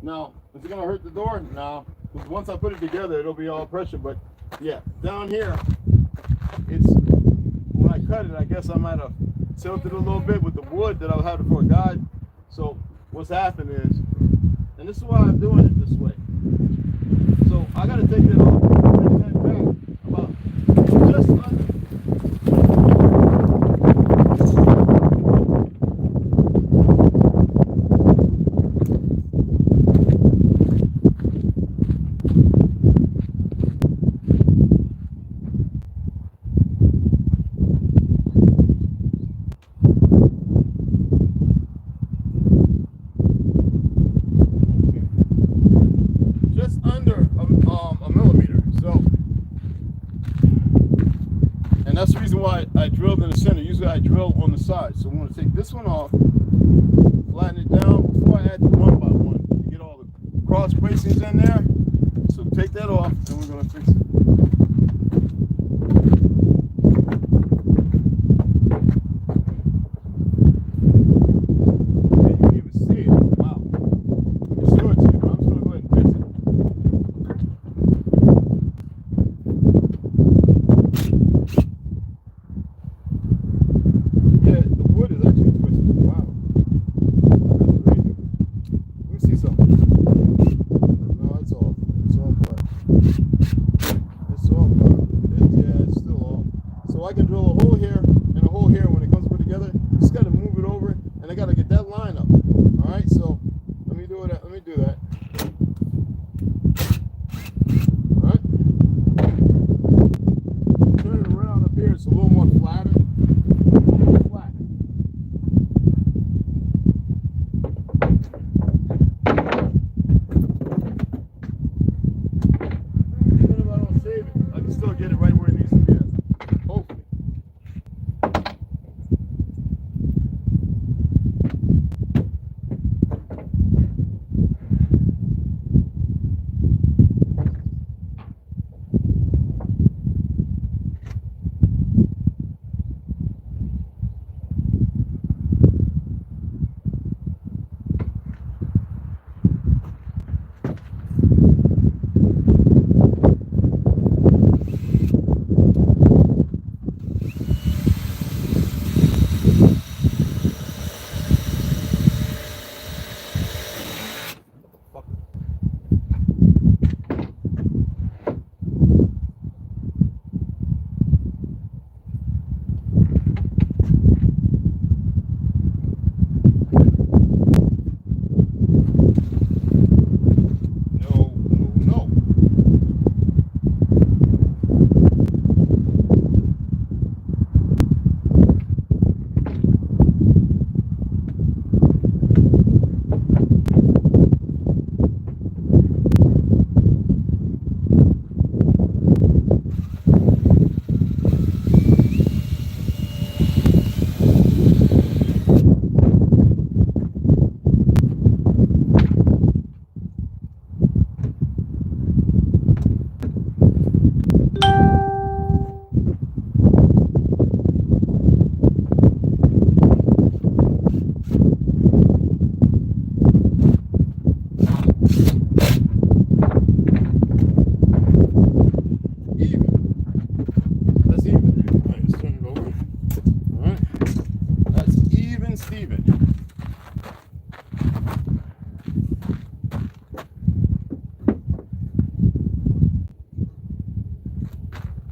Now, is it going to hurt the door? No. Once I put it together, it'll be all pressure. But yeah, down here, when I cut it, I guess I might have tilted a little bit with the wood that I'll have for a guide. So what's happened is, and this is why I'm doing it this way. So I got to take that off. About just under. Just under a millimeter. So. And that's the reason why I drilled in the center. Usually I drill on the side. So I'm going to take this one off, flatten it down before I add the one by one to get all the cross bracings in there. So take that off and we're going to fix it. You can even see it. Wow. It's good to you, but I'm just going to go ahead and fix it. Yeah, the wood is actually twisted. Wow. That's crazy. Let me see something.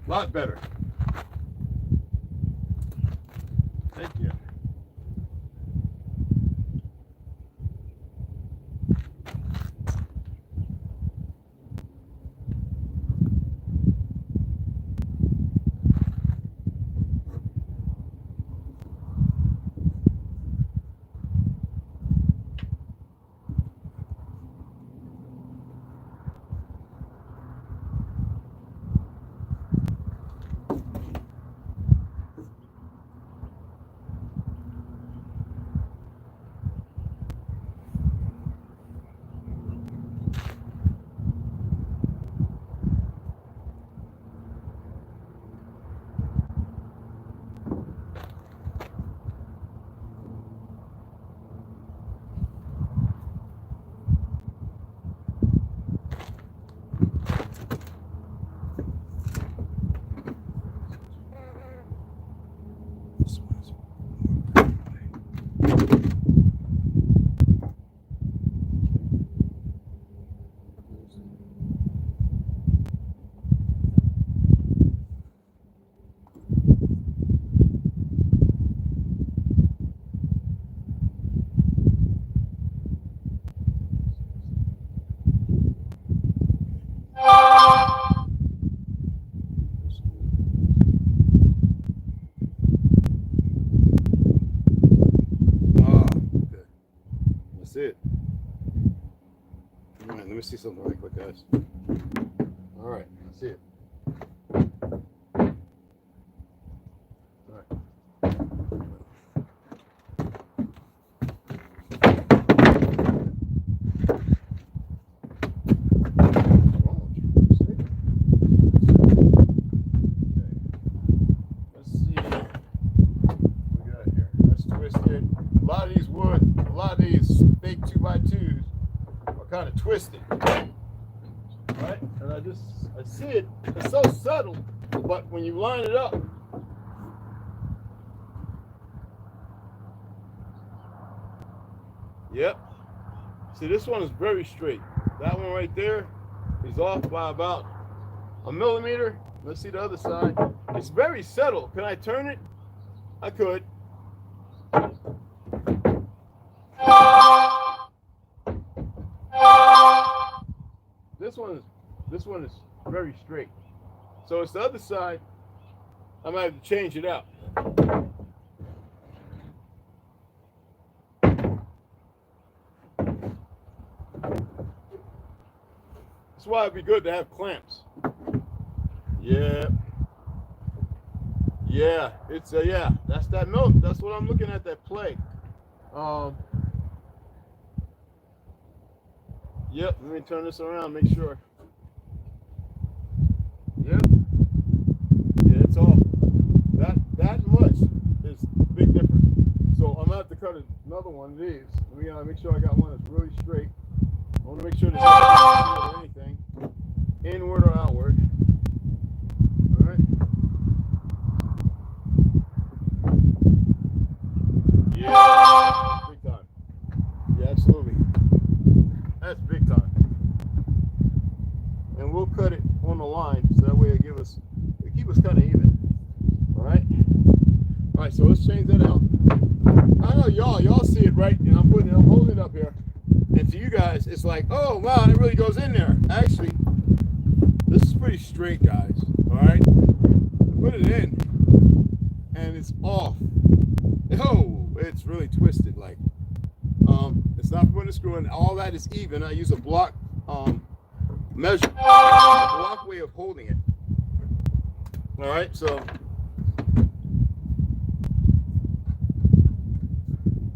A lot better. Thank you. It. All right, let me see something really quick, guys. All right, let's see it. All right. Let's see. What we got here? That's twisted. A lot of these wood, a lot of these big 2x2s are kind of twisted, right? And I see it, it's so subtle, but when you line it up, yep. See, this one is very straight. That one right there is off by about a millimeter. Let's see the other side. It's very subtle. Can I turn it? I could. This one is very straight. So it's the other side. I might have to change it out. That's why it'd be good to have clamps. Yeah. Yeah, it's yeah, that's that milk. That's what I'm looking at, that play. Yep, let me turn this around, make sure. Yep. Yeah, it's off. That much is a big difference. So I'm gonna have to cut another one of these. Let me make sure I got one that's really straight. I want to make sure there's not anything inward or outward. All right. Yeah, big time. Yeah, absolutely. That's big time. And we'll cut it on the line so that way it keep us kind of even. All right. All right. So let's change that out. I know y'all see it, right? And I'm holding it up here. And to you guys, it's like, oh wow, it really goes in there. Actually, this is pretty straight, guys. All right. Put it in, and it's off. Oh, it's really twisted. Like, it's not putting a screw in. All that is even. I use a block measure, a block way of holding it. All right, so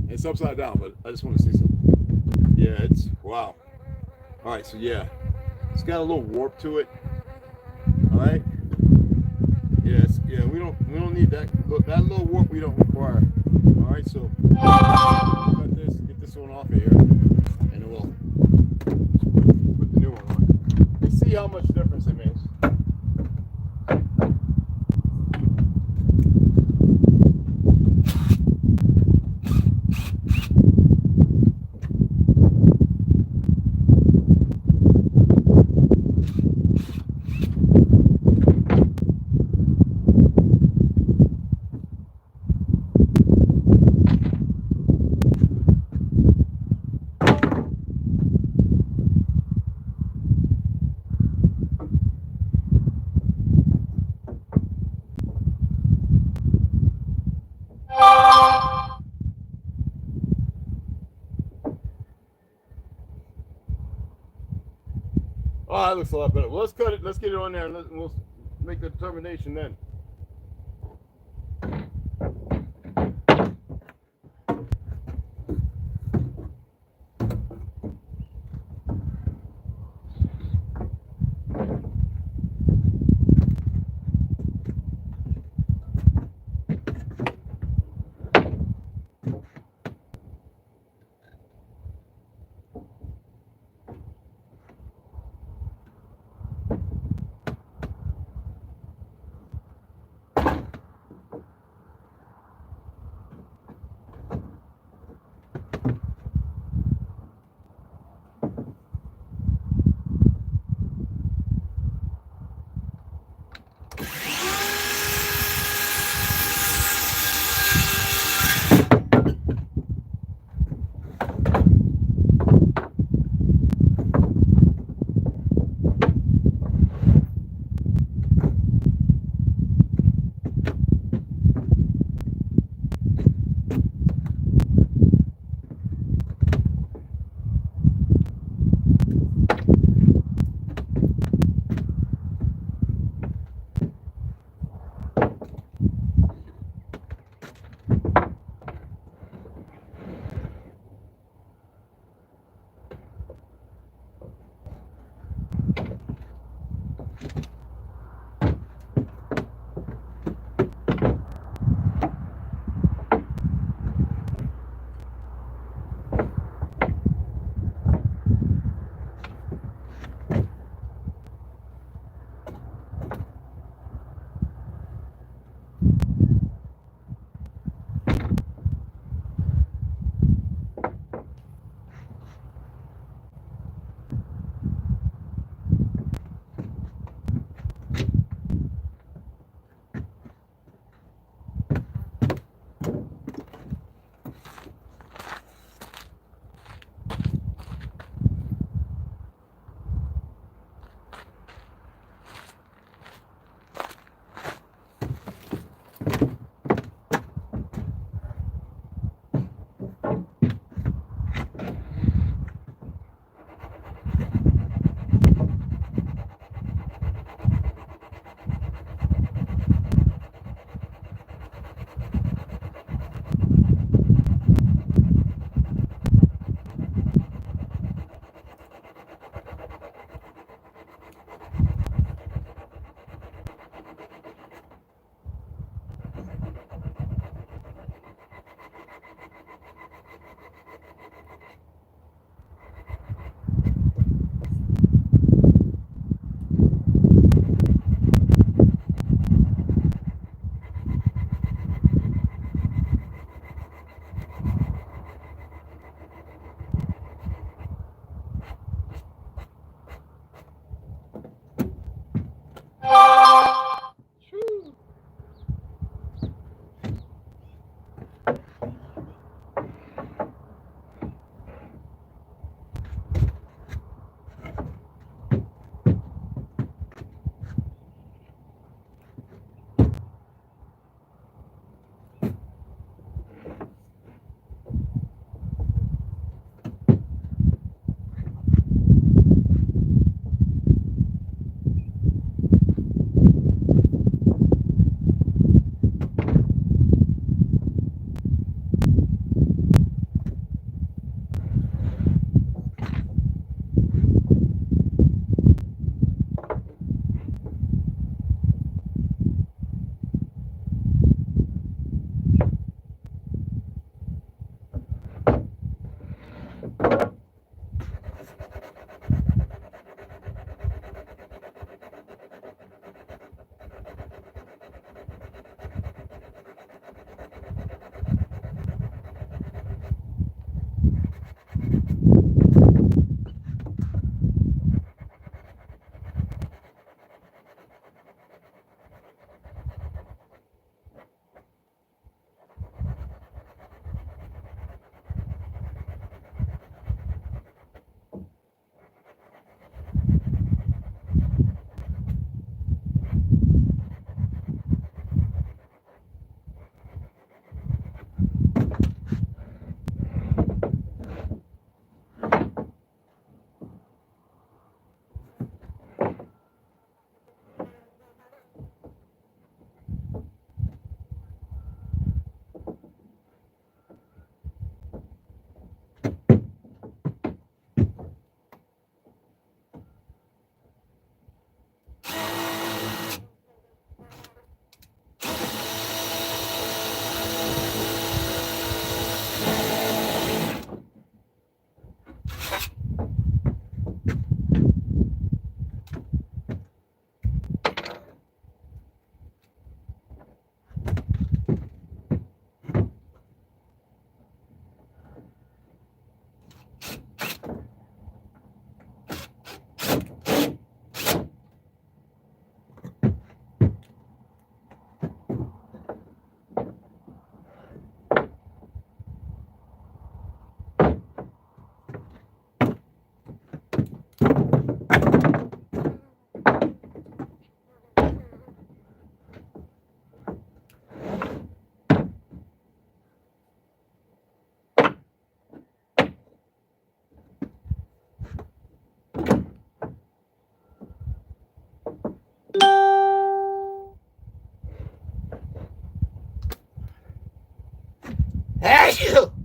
it's upside down, but I just want to see something. Yeah, it's wow. All right, so yeah, it's got a little warp to it. All right. Yeah, we don't need that. Look, that little warp we don't require. All right, so cut this, get this one off of here, and then we'll put the new one on. You see how much difference it makes. Oh, that looks a lot better. Well, let's cut it. Let's get it on there, and we'll make the determination then.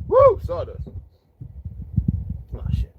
Woo! Sawdust. Oh, shit.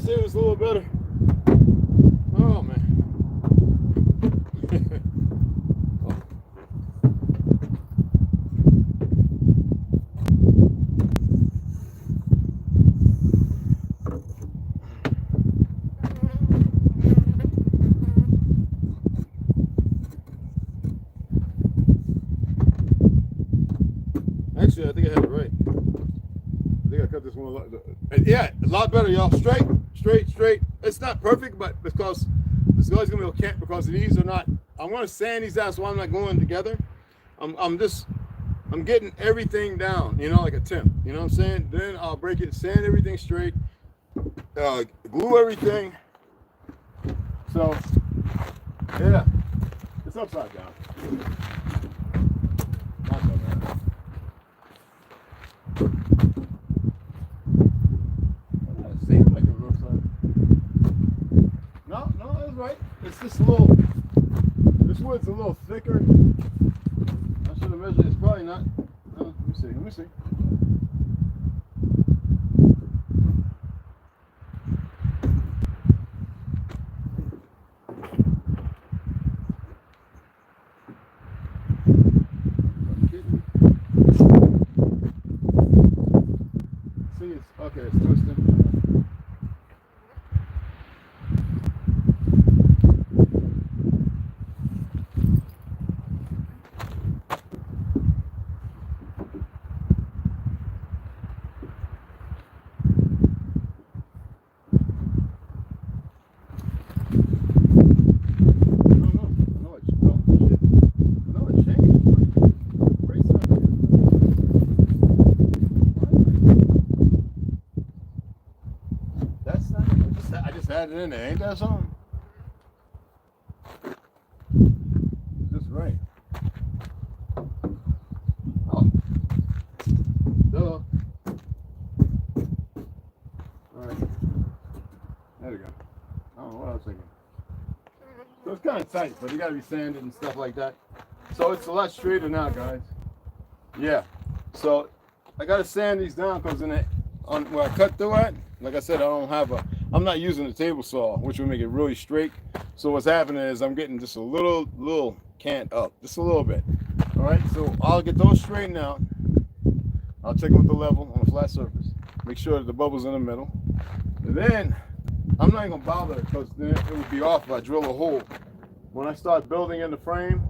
See, it was a little better. Oh, man. Actually, I think I had it right. I think I cut this one a lot. Yeah, a lot better, y'all. Straight. It's not perfect, but because this guy's gonna be okay, because these are not. I'm gonna sand these out, so I'm not going together. I'm getting everything down, you know, like a temp. You know what I'm saying? Then I'll break it, sand everything straight, glue everything. So yeah, it's upside down. Not so bad. Seems like it looks like. No, that's right. It's just a little. This wood's a little thicker. I should have measured. It's probably not. Let me see. See, it's okay. It's twisted. Add it in there, ain't that something? Just right. Oh. Duh. All right. There we go. I don't know what I was thinking. So it's kind of tight, but you gotta be sanded and stuff like that. So it's a lot straighter now, guys. Yeah. So I gotta sand these down because where I cut through at, like I said, I'm not using a table saw, which will make it really straight. So what's happening is I'm getting just a little cant up, just a little bit. All right, so I'll get those straightened out. I'll check them with the level on a flat surface. Make sure that the bubble's in the middle. And then I'm not even gonna bother because then it would be off if I drill a hole. When I start building in the frame,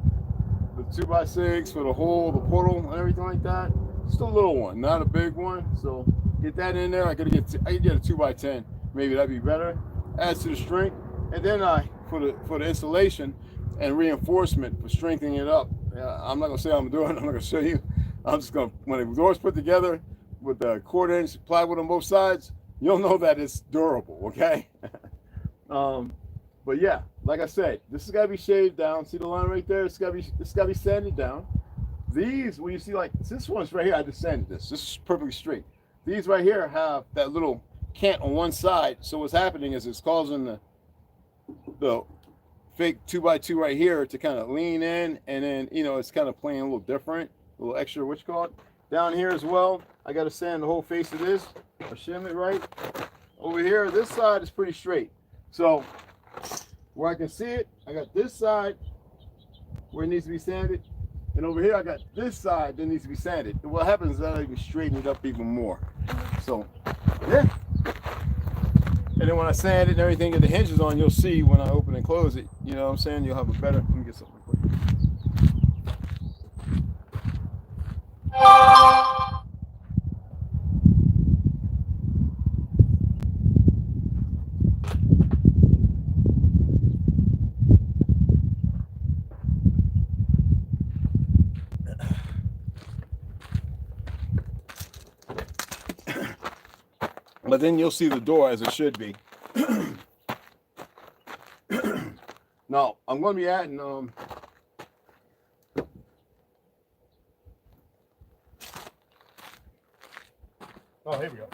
the 2x6 for the hole, the portal, and everything like that, just a little one, not a big one. So get that in there. I could get a 2x10. Maybe that'd be better. Adds to the strength, and then for the installation and reinforcement for strengthening it up. I'm not gonna say I'm doing. I'm not gonna show you. I'm just gonna, when the door's put together with the 1/4 inch plywood on both sides, you'll know that it's durable. Okay. But yeah, like I said, this has got to be shaved down. See the line right there? It's got to be sanded down. These, when you see like this one's right here, I just sanded this. This is perfectly straight. These right here have that little cant on one side. So what's happening is it's causing the fake 2x2 right here to kind of lean in, and then it's kind of playing a little different, a little extra, what you call it. Down here as well, I got to sand the whole face of this or shim it right. Over here, this side is pretty straight. So where I can see it, I got this side where it needs to be sanded, And over here, I got this side that needs to be sanded. And what happens is that I can straighten it up even more. So, yeah. And then when I sand it and everything, get the hinges on, you'll see when I open and close it. You know what I'm saying? You'll have a better. Let me get something quick. But then you'll see the door as it should be. Now, I'm going to be adding, oh, here we go.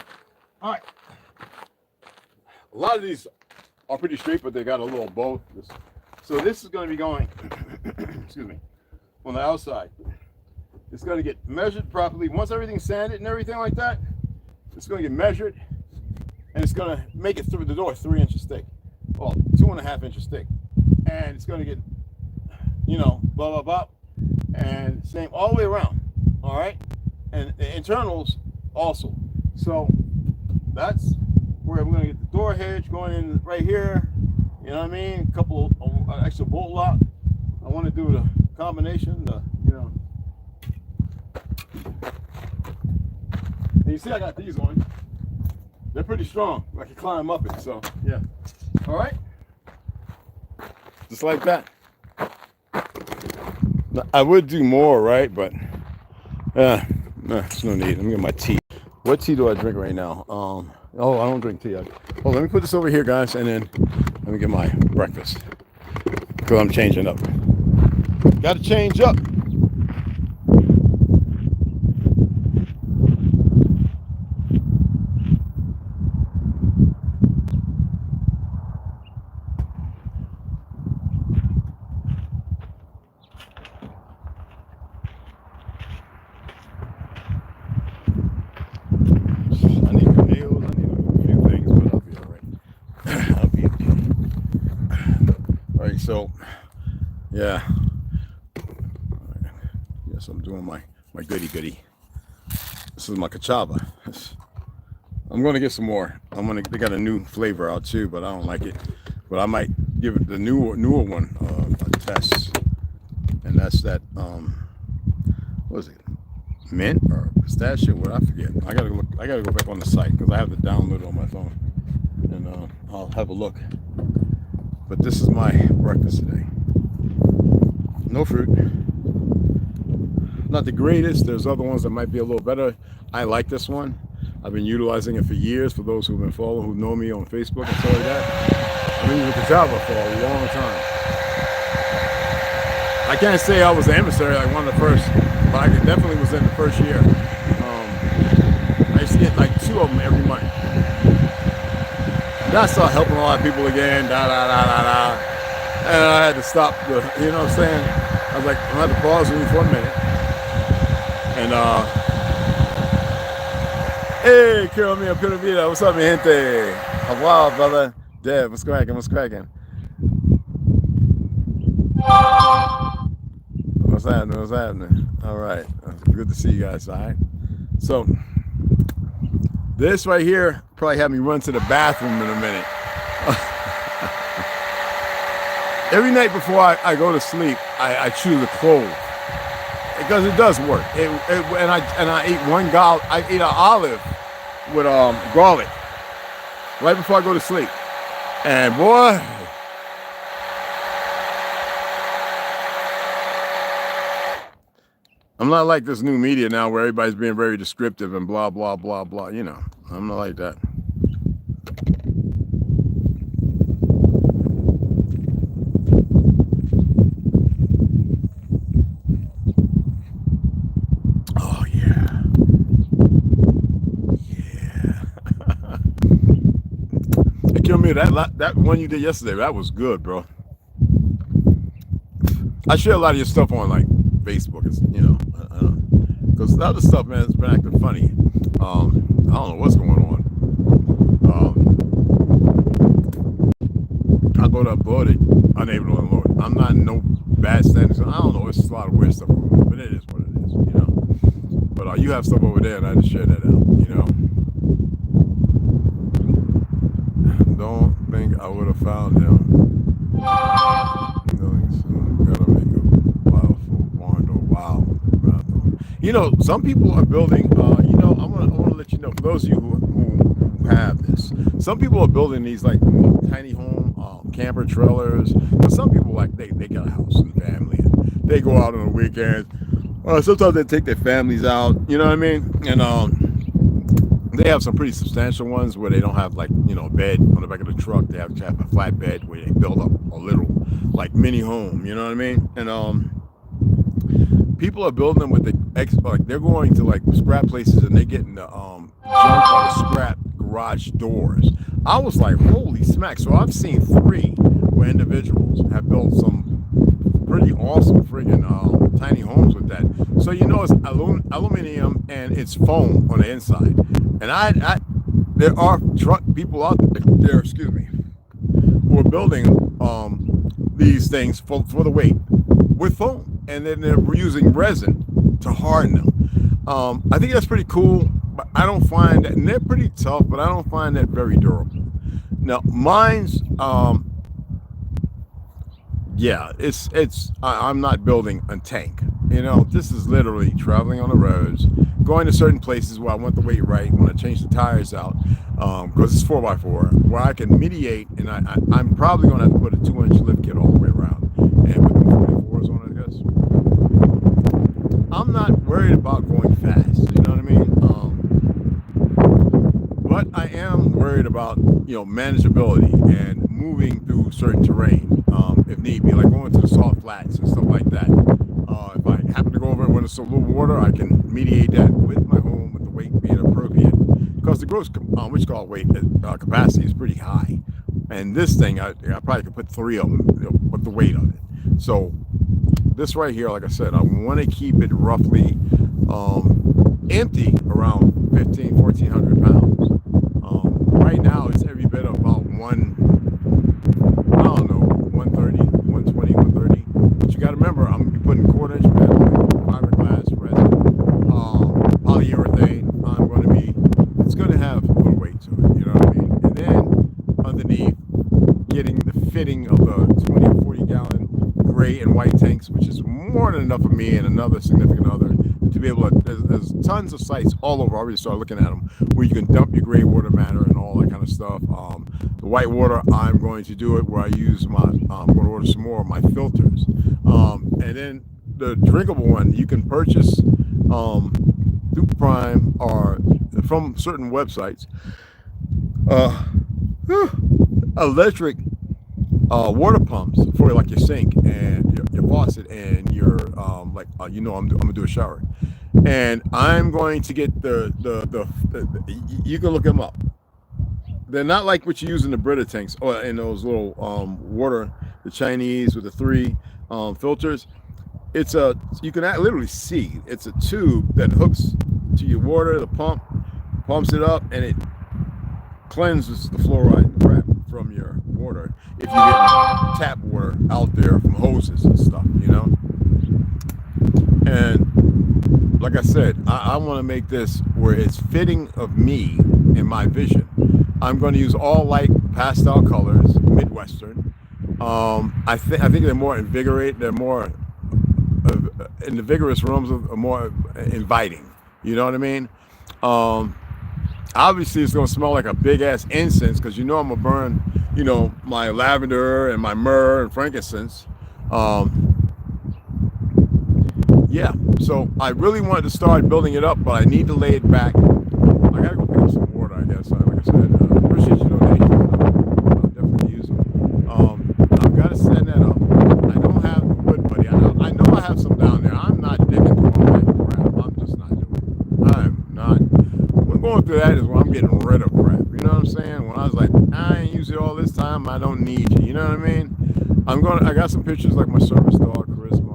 All right. A lot of these are pretty straight, but they got a little bow. So this is going to be going, excuse me, on the outside. It's going to get measured properly. Once everything's sanded and everything like that, it's going to get measured. And it's going to make it through the door 3 inches thick. Well, 2.5 inches thick. And it's going to get, you know, blah, blah, blah. And same all the way around. All right. And the internals also. So that's where I'm going to get the door hedge going in right here. You know what I mean? A couple of extra bolt lock. I want to do the combination, you know. And you see I got these on. They're pretty strong. I can climb up it, so yeah. All right. Just like that. I would do more, right? But there's no need. Let me get my tea. What tea do I drink right now? Oh, I don't drink tea. Oh, let me put this over here, guys, and then let me get my breakfast because I'm changing up. Got to change up. So, yeah. Yes, I'm doing my goody. This is my Cashapp. I'm gonna get some more. They got a new flavor out too, but I don't like it. But I might give it the newer one a test. And that's that what is it? Mint or pistachio? What I forget. I gotta go back on the site because I have it downloaded on my phone, and I'll have a look. But this is my breakfast today. No fruit. Not the greatest. There's other ones that might be a little better. I like this one. I've been utilizing it for years. For those who've been following, who know me on Facebook and stuff like that, I've been using Cashapp for a long time. I can't say I was an emissary, like one of the first, but I definitely was in the first year. I used to get like 2 of them every month. Then I started helping a lot of people again, and I had to stop you know what I'm saying? I was like, I'm gonna have to pause with you for a minute. And hey, Carol Mia Pura Vida, what's up, mi gente? Wow, brother. Deb, what's cracking? What's happening? All right, good to see you guys. All right, so this right here probably had me run to the bathroom in a minute. Every night before I go to sleep, I chew the clove because it does work. And I ate I ate an olive with garlic right before I go to sleep, and boy. I'm not like this new media now where everybody's being very descriptive and blah, blah, blah, blah. You know, I'm not like that. Oh, yeah. Yeah. Hey, kill me. That one you did yesterday, that was good, bro. I share a lot of your stuff on, like, Facebook, you know, because the other stuff, man, has been acting funny. I don't know what's going on. I go to upload it, unable to unload. I'm not in no bad standings. I don't know. It's a lot of weird stuff. but it is what it is, you know. But you have stuff over there, and I just share that out, you know. Don't think I would have found him. Gotta make a powerful barn door. Wow. You know, some people are building. You know, I want to let you know, for those of you who have this, some people are building these like tiny home camper trailers. But some people like they got a house and family, and they go out on the weekends. Sometimes they take their families out. You know what I mean? And they have some pretty substantial ones where they don't have like, you know, a bed on the back of the truck. They have to have a flat bed where they build up a little like mini home, you know what I mean? And people are building them with the like they're going to like scrap places and they're getting the junk out of scrap garage doors. I was like, holy smack. So I've seen 3 where individuals have built some pretty awesome friggin' tiny homes with that. So you know it's aluminum and it's foam on the inside. And there are people out there, excuse me, who are building these things for the weight with foam, and then they're using resin to harden them. I think that's pretty cool, but I don't find that, and they're pretty tough, but I don't find that very durable. Now, mine's, yeah, I'm not building a tank. You know, this is literally traveling on the roads, going to certain places where I want the weight right, when I change the tires out, because it's 4x4, where I can mediate, and I'm probably going to have to put a 2-inch lift kit all the way around, and put the 44s on it, I guess. I'm not worried about going fast, you know what I mean? But I am worried about, you know, manageability and moving through certain terrain, if need be, like going to the salt flats and stuff like that. If I happen to go over it when it's a little water, I can mediate that with my home, with the weight being appropriate, because the gross weight capacity is pretty high. And this thing, I probably could put 3 of them, you know, with the weight of it. So this right here, like I said, I want to keep it roughly empty around 1,400 pounds. Right now, it's every bit of about 130, 120, 130. But you got to remember, I'm going to be putting 1/4-inch metal, fiberglass, resin, polyurethane. It's going to have a little weight to it, you know what I mean? And then underneath, getting the fitting of the 20 or 40 gallon gray and white tanks, which is more than enough for me and another significant other to be able to, there's tons of sites all over. I already started looking at them where you can dump your gray water matter and all that kind of stuff. The white water, I'm going to do it where I use I'm going to order some more of my filters. And then the drinkable one, you can purchase through Prime or from certain websites, electric water pumps for like your sink and your faucet and your you know, I'm gonna do a shower, and I'm going to get the you can look them up. They're not like what you use in the Brita tanks or in those little water, the Chinese with the 3 filters. You can literally see it's a tube that hooks to your water. The pump pumps it up and it cleanses the fluoride crap from your water if you get tap water out there from hoses and stuff, you know. And like I said, I want to make this where it's fitting of me and my vision. I'm going to use all light pastel colors, Midwestern. I think they're more invigorated. They're more in the vigorous rooms are more inviting. You know what I mean? Obviously, it's going to smell like a big ass incense because you know I'm going to burn, you know, my lavender and my myrrh and frankincense. Yeah, so I really wanted to start building it up, but I need to lay it back. I gotta go pick up some water, I guess. Like I said, appreciate your donations. I'll definitely use them. I've got to send that up. I don't have the wood, buddy. I know I have some down there. I'm not digging through all that crap. I'm just not doing it. I'm not. What I'm going through that is when I'm getting rid of crap. You know what I'm saying? When I was like, I ain't used it all this time. I don't need you. You know what I mean? I got some pictures like my service dog, Charisma,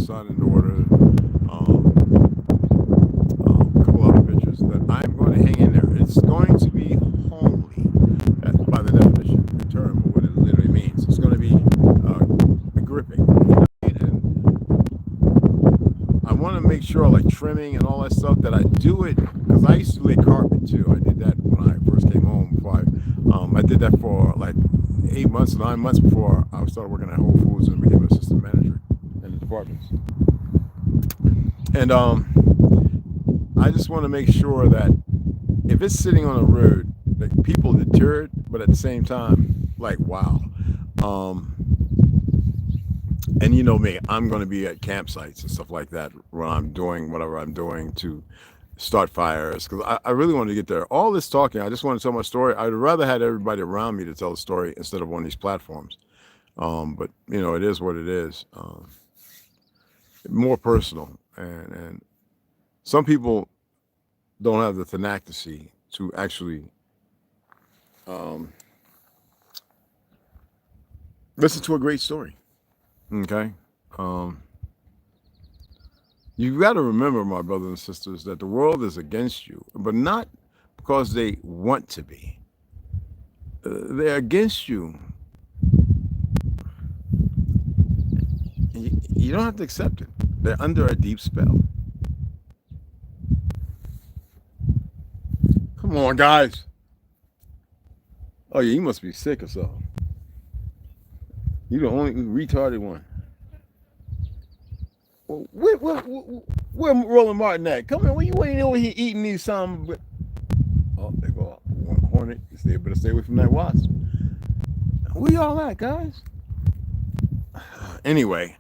son and daughter, a couple other pictures that I'm going to hang in there. It's going to be homely, by the definition of the term, what it literally means. It's going to be gripping. And sure, like trimming and all that stuff, that I do it, because I used to lay carpet too. I did that when I first came home. Before I did that for like 8 months, 9 months before I started working at Whole Foods and became an assistant manager in the departments. And I just want to make sure that if it's sitting on a road, that people deter it, but at the same time, like, wow. And you know me, I'm going to be at campsites and stuff like that when I'm doing whatever I'm doing to start fires, because I really want to get there. All this talking, I just want to tell my story. I'd rather had everybody around me to tell the story instead of on these platforms. But you know, it is what it is. More personal, and some people don't have the tenacity to actually listen to a great story. Okay. You got to remember, my brothers and sisters, that the world is against you, but not because they want to be. They're against you. You don't have to accept it. They're under a deep spell. Come on, guys. Oh, yeah, you must be sick or something. You're the only retarded one. Where Roland Martin at? Come on, you ain't over here eating these some. Oh, they go up. One hornet. You better stay away from that wasp. Where y'all at, guys? Anyway,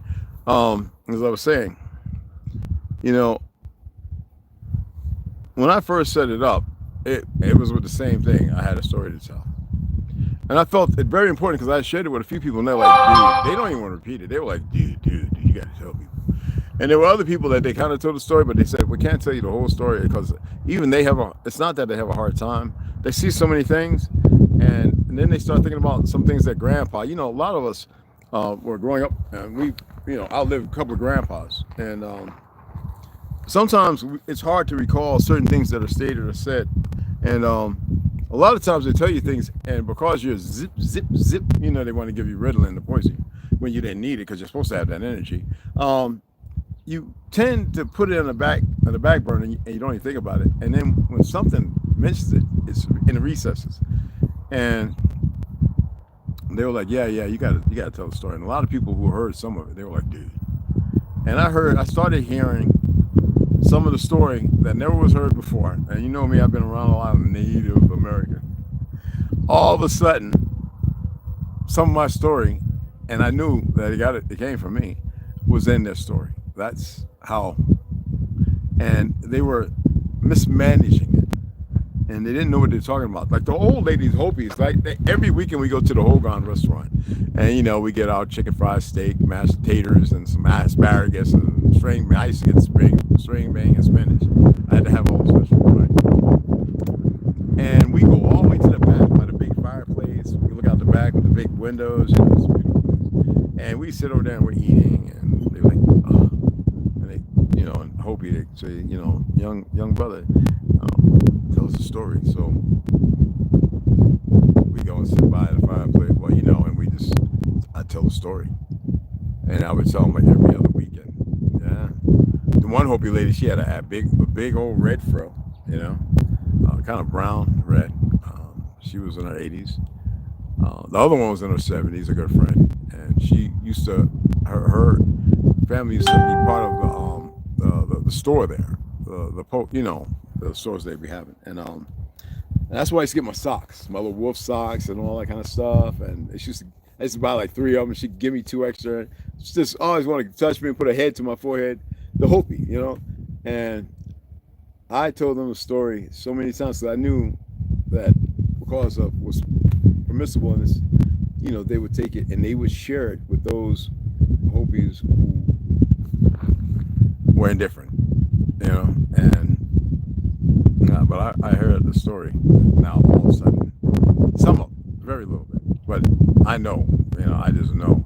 as I was saying, you know, when I first set it up, it was with the same thing. I had a story to tell. And I felt it very important because I shared it with a few people, and they're like, dude, they don't even want to repeat it. They were like, dude, you got to tell people. And there were other people that they kind of told the story, but they said, we can't tell you the whole story because even they have it's not that they have a hard time. They see so many things, and then they start thinking about some things that grandpa, you know, a lot of us were growing up, and we, you know, outlived a couple of grandpas. And sometimes it's hard to recall certain things that are stated or said. And a lot of times they tell you things, and because you're zip, you know, they want to give you Ritalin to poison you when you didn't need it because you're supposed to have that energy. You tend to put it on the back burner, and you don't even think about it. And then when something mentions it, it's in the recesses. And they were like, yeah, you gotta tell the story. And a lot of people who heard some of it, they were like, dude. And I started hearing some of the story that never was heard before. And you know me, I've been around a lot of Native American. All of a sudden, some of my story, and I knew that it came from me, was in their story. That's how. And they were mismanaging it. And they didn't know what they were talking about. Like the old ladies, Hopis, like every weekend we go to the Hogan restaurant. And, you know, we get our chicken fried steak, mashed taters, and some asparagus, and string. I used to get string bean and spinach. I had to have all those vegetables, right? And we go all the way to the back by the big fireplace. We look out the back with the big windows. You know, it's a beautiful place. And we sit over there and we're eating. And they're like, oh. And they, you know, and Hopi, they say, you know, young brother, tell us a story. So we go and sit by the fireplace. Well, you know, and I tell a story. And I would tell them like every other weekend. Yeah. The one Hopi lady, she had a big old red fro, you know, kind of brown, red. She was in her 80s. The other one was in her 70s, a good friend. And she used to, her family used to be part of the store there. You know, the stores they be having. And that's why I used to get my socks, my little wolf socks and all that kind of stuff. And I used to buy like 3 of them. She'd give me 2 extra. She just always wanted to touch me and put her head to my forehead. The Hopi, you know. And I told them the story so many times because I knew that because of what's permissible in this, you know, they would take it and they would share it with those Hopis who were indifferent, you know. And but I heard the story now all of a sudden. Some of them, very little bit. But I know, you know, I just know.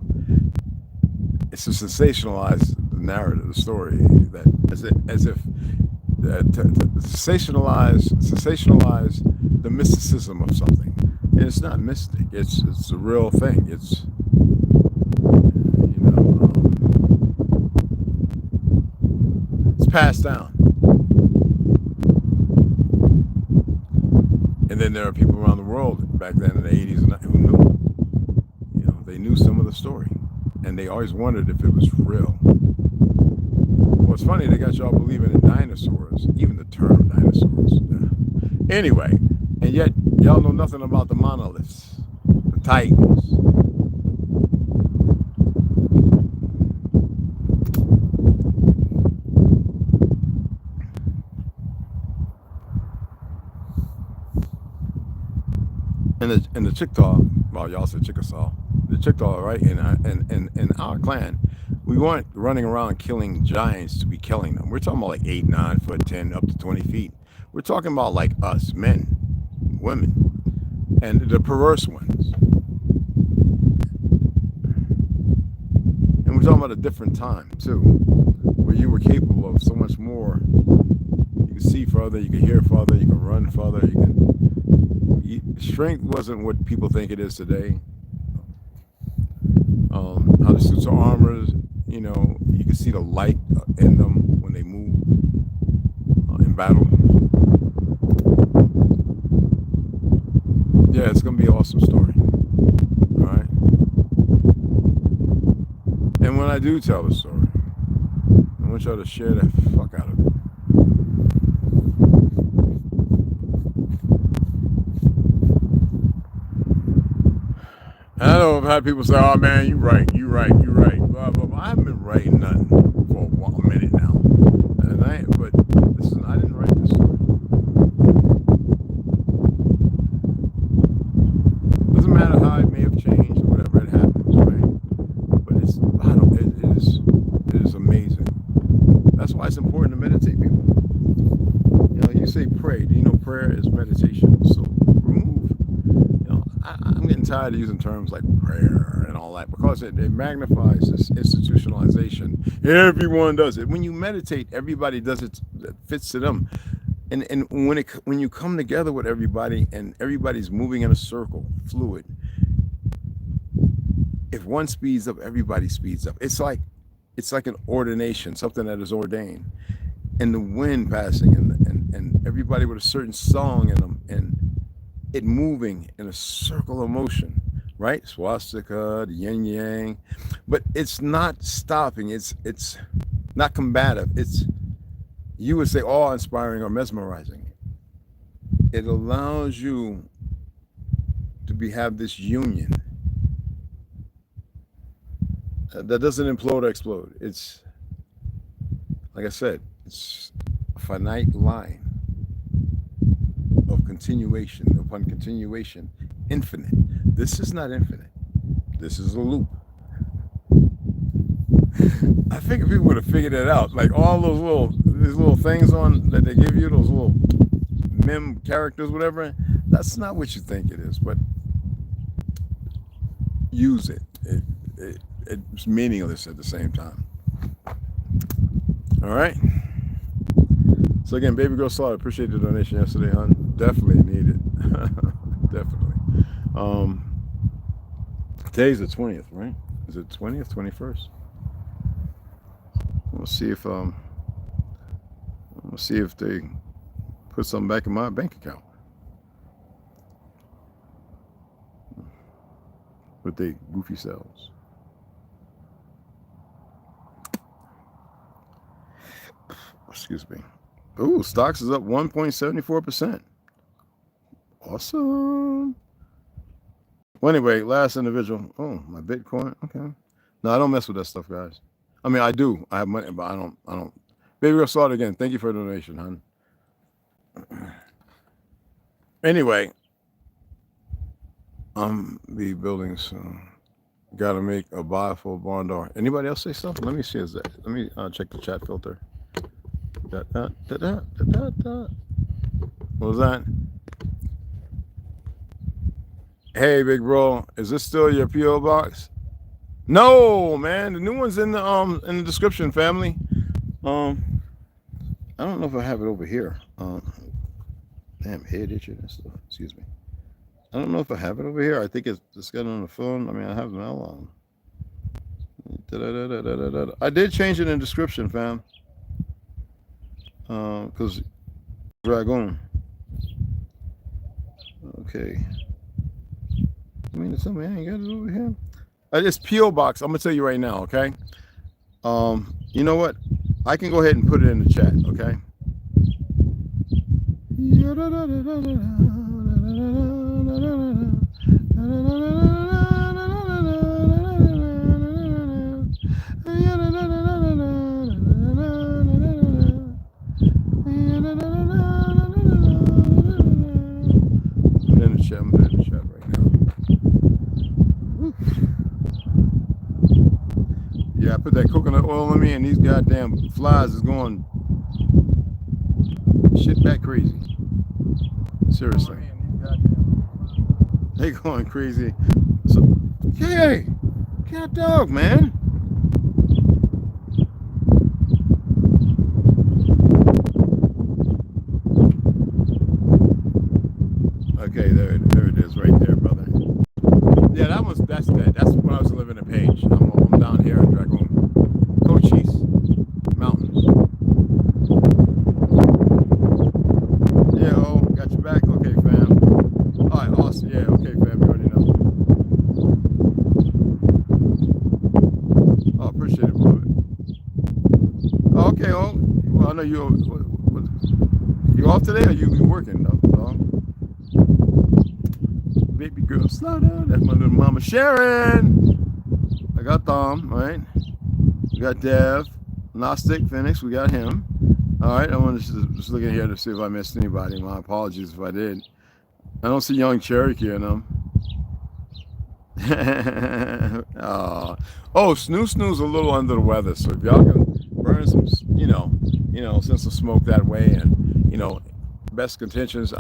It's a sensationalized narrative, the story, that as if to sensationalize the mysticism of something. And it's not mystic. It's a real thing. It's, you know, it's passed down. And then there are people around the world back then in the 80s and who knew. You know, they knew some of the story. And they always wondered if it was real. Well, it's funny, they got y'all believing in dinosaurs, even the term dinosaurs. Yeah. Anyway, and yet y'all know nothing about the monoliths, the titans. And the Chickasaw, well, y'all said Chickasaw, the Chickasaw, right? In our clan, we weren't running around killing giants to be killing them. We're talking about like 8, 9 foot, 10, up to 20 feet. We're talking about like us, men, women, and the perverse ones. And we're talking about a different time too, where you were capable of so much more. You could see further, you could hear further, you could run further, you could. Strength wasn't what people think it is today. How the suits of armor, you know, you can see the light in them when they move in battle. Yeah, it's gonna be an awesome story. All right. And when I do tell the story, I want y'all to share the fuck out of it. I know I've had people say, "Oh man, you right, blah blah blah." I haven't been writing nothing for a minute now, and I didn't write this story. Doesn't matter how it may have changed or whatever, it happens, right? But it is amazing. That's why it's important to meditate, people. You know, you say pray. Do you know prayer is meditation? So remove. I'm getting tired of using terms like prayer and all that because it magnifies this institutionalization. Everyone does it. When you meditate, everybody does it that fits to them. And when you come together with everybody and everybody's moving in a circle, fluid, if one speeds up, everybody speeds up. It's like an ordination, something that is ordained. And the wind passing and everybody with a certain song in them and it moving in a circle of motion, right? Swastika, the yin yang, but it's not stopping. It's not combative. It's, you would say, awe-inspiring or mesmerizing. It allows you to have this union that doesn't implode or explode. It's, like I said, it's a finite line of continuation upon continuation, infinite. This is not infinite. This is a loop. I think if people would have figured it out, like all these little things on that they give you, those little mem characters, whatever, that's not what you think it is, but use it. It's meaningless at the same time. All right. So again, Baby Girl Slaughter, appreciate the donation yesterday, hon. Definitely need it. Definitely. Today's the 20th, right? Is it 20th, 21st? We'll see if they put something back in my bank account with they goofy selves. Excuse me. Ooh, stocks is up 1.74%. Awesome. Well, anyway, last individual. Oh, my Bitcoin. Okay. No, I don't mess with that stuff, guys. I mean, I do. I have money, but I don't. Baby, we'll start again. Thank you for the donation, hon. Anyway, the buildings got to make a buy for a barn door. Anybody else say something? Let me see. Let me check the chat filter. What was that? Hey, big bro, is this still your PO box? No, man, the new one's in the description, family. I don't know if I have it over here. Damn, head itching and stuff. Excuse me. I don't know if I have it over here. I think it's just got on the phone. I mean, I have it now on. I did change it in the description, fam. Because Dragoon. Okay. I mean, there's something I ain't got it over here. It's P.O. Box. I'm gonna tell you right now, okay? You know what? I can go ahead and put it in the chat, okay? I'm in the chat right now. Yeah, I put that coconut oil on me, and these goddamn flies is going shit back crazy. Seriously, they going crazy. So, hey, cat dog, man. Okay, there it is, right there, brother. Yeah, that's when I was living in Page. I'm down here in Dragoon, Cochise Mountains. Yeah, oh, got your back. Okay, fam. All right, awesome. Yeah, okay, fam. You already know. Oh, appreciate it, beloved. Oh, okay, oh, well, I know you off today, or you be working though? Baby girl, slow down. That's my little mama Sharon. I got Thom, right? We got Dev, Gnostic, Phoenix. We got him. All right. I want to just look in here to see if I missed anybody. My apologies if I did. I don't see Young Cherokee in them. Oh, Snoo's a little under the weather. So if y'all can burn some, sense of smoke that way, and best contentions,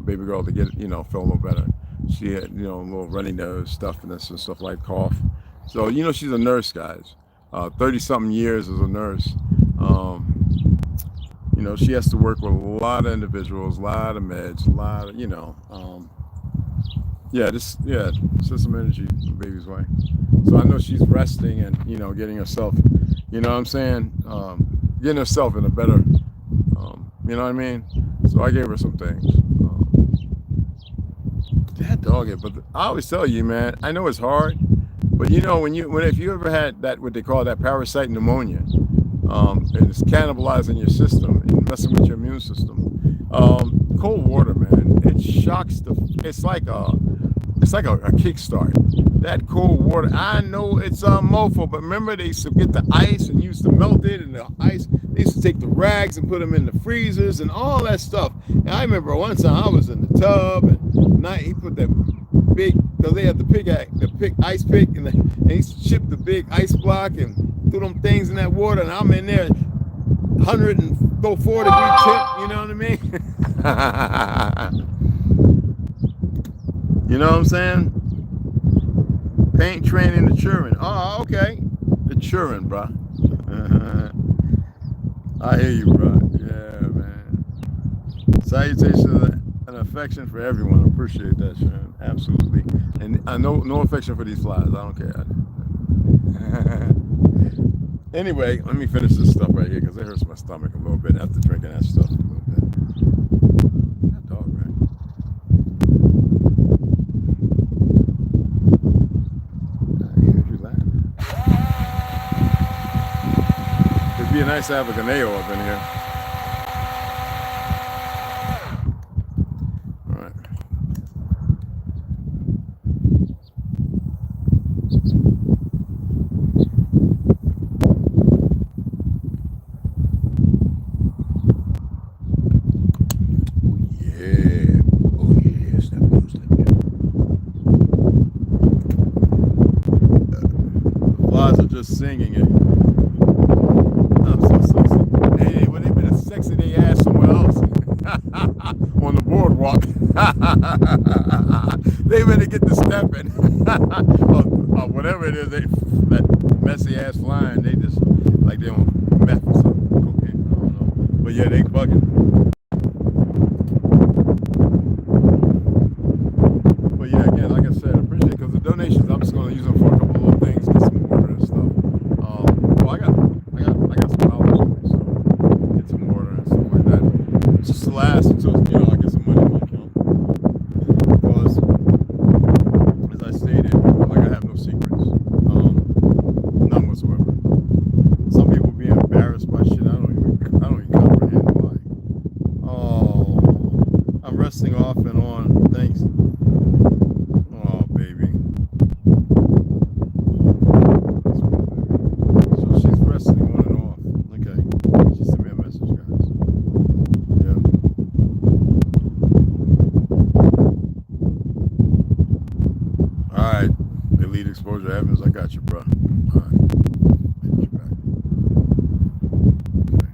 baby girl to get, feel a little better. She had, a little runny nose, stuffiness and stuff like cough. So, she's a nurse, guys. 30-something years as a nurse. She has to work with a lot of individuals, a lot of meds, a lot of, it's just some energy from baby's way. So I know she's resting and, getting herself, getting herself in a better, you know what I mean? So I gave her some things. That dog it, but I always tell you, man, I know it's hard, but if you ever had that, what they call that parasite pneumonia, and it's cannibalizing your system and messing with your immune system, cold water, man, it shocks it's like a kickstart. That cold water, I know it's a mofo, but remember they used to get the ice and used to melt it, and the ice, they used to take the rags and put them in the freezers and all that stuff. And I remember one time I was in the tub, and he put that big, because they had the ice pick, and he used to chip the big ice block and threw them things in that water, and I'm in there 104 degree tip, you know what I mean? You know what I'm saying? Paint training the children. Oh, okay. The children, bro. I hear you, bro. Yeah, man. Salutations and affection for everyone. I appreciate that, Sharon. Absolutely. And I know no affection for these flies. I don't care. Anyway, let me finish this stuff right here because it hurts my stomach a little bit after drinking that stuff a little bit. That dog, man. It'd be a nice Abigail up in here. All right. Singing it. I'm so sexy. Hey, when they been sexy they ass somewhere else on the boardwalk. They better get the stepping. or whatever it is, that messy ass flying, they just like they on meth or something. Cocaine, I don't know. But yeah, they bugging. But yeah, again, like I said, I appreciate it because the donations, I'm just going to use them for a couple of little things, get some water and stuff. I got some dollars with me, so get some resting off and on. Thanks. Oh, baby. So she's resting on and off. Okay. She sent me a message, guys. Yeah. All right. Elite Exposure Evans, I got you, bro. All right. Get you back. Okay.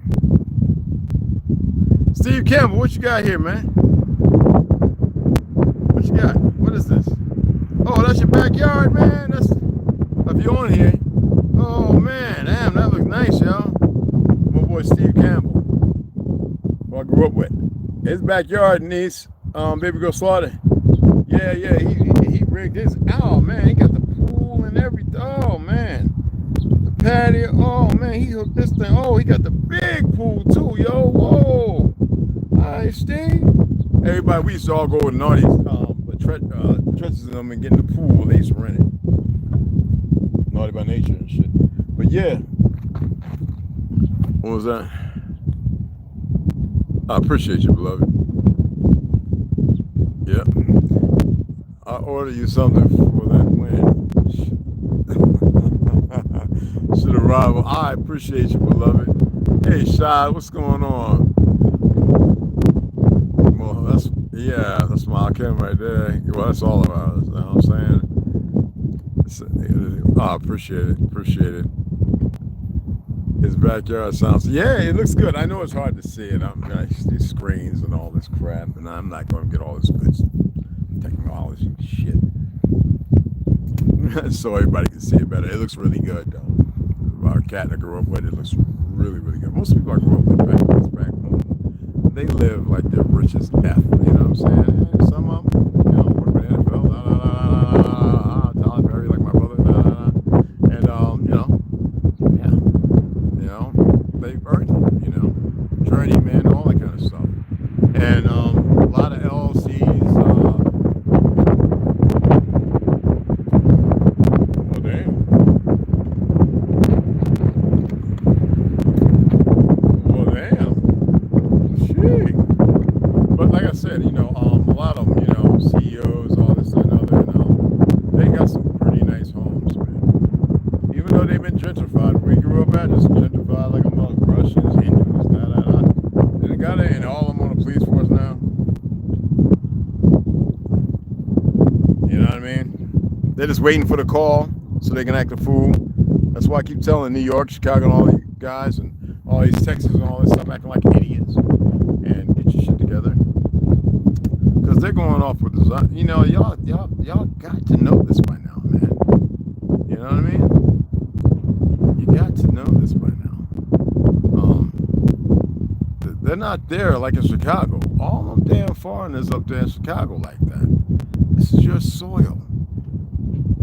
Steve Campbell, what you got here, man? What you got? What is this? Oh, that's your backyard, man. That's if you're on here. Oh man, damn, that looks nice, y'all. My boy Steve Campbell, who I grew up with. His backyard niece, Baby Girl Slaughter. Yeah, he rigged his. Oh man, he got the pool and everything. Oh man, the patio. Oh man, he hooked this thing. Oh, he got the big pool too, yo. Whoa. Hi, Steve. Everybody, we used to all go with naughty trenches in them and get in the pool. They used to rent it. Naughty by Nature and shit. But yeah. What was that? I appreciate you, beloved. Yeah. I'll order you something for that win. Should arrive. I appreciate you, beloved. Hey, Shad, what's going on? Well, that's my Kim right there. Well, that's all of ours. You know what I'm saying? I appreciate it. His backyard sounds. Yeah, it looks good. I know it's hard to see it. These screens and all this crap, and I'm not going to get all this good technology shit. So everybody can see it better. It looks really good, though. Our cat I grew up with, it looks really, really good. Most people I grew up with back home, they live like they're rich as F. You know what I'm saying? And some of them, you know, work for the NFL, Tyler Perry, like my brother, and they've earned it. You know, journeyman, all that kind of stuff, and a lot of LLCs. Oh damn. But like I said, you know, a lot of them, you know, CEOs, all this and other, they got some pretty nice homes, man. Even though they've been gentrified, where we grew up at, just gentrified like a mother, Russians, Hindus, They got it, and all of them on the police force now. You know what I mean? They're just waiting for the call so they can act a fool. That's why I keep telling New York, Chicago, and all these guys, and all these Texans and all this stuff, acting like idiots. And get your shit together, because they're going off with design. You know, y'all got to know this by now, man. You know what I mean? You got to know this by now. They're not there like in Chicago. All them damn foreigners up there in Chicago like that. This is your soil,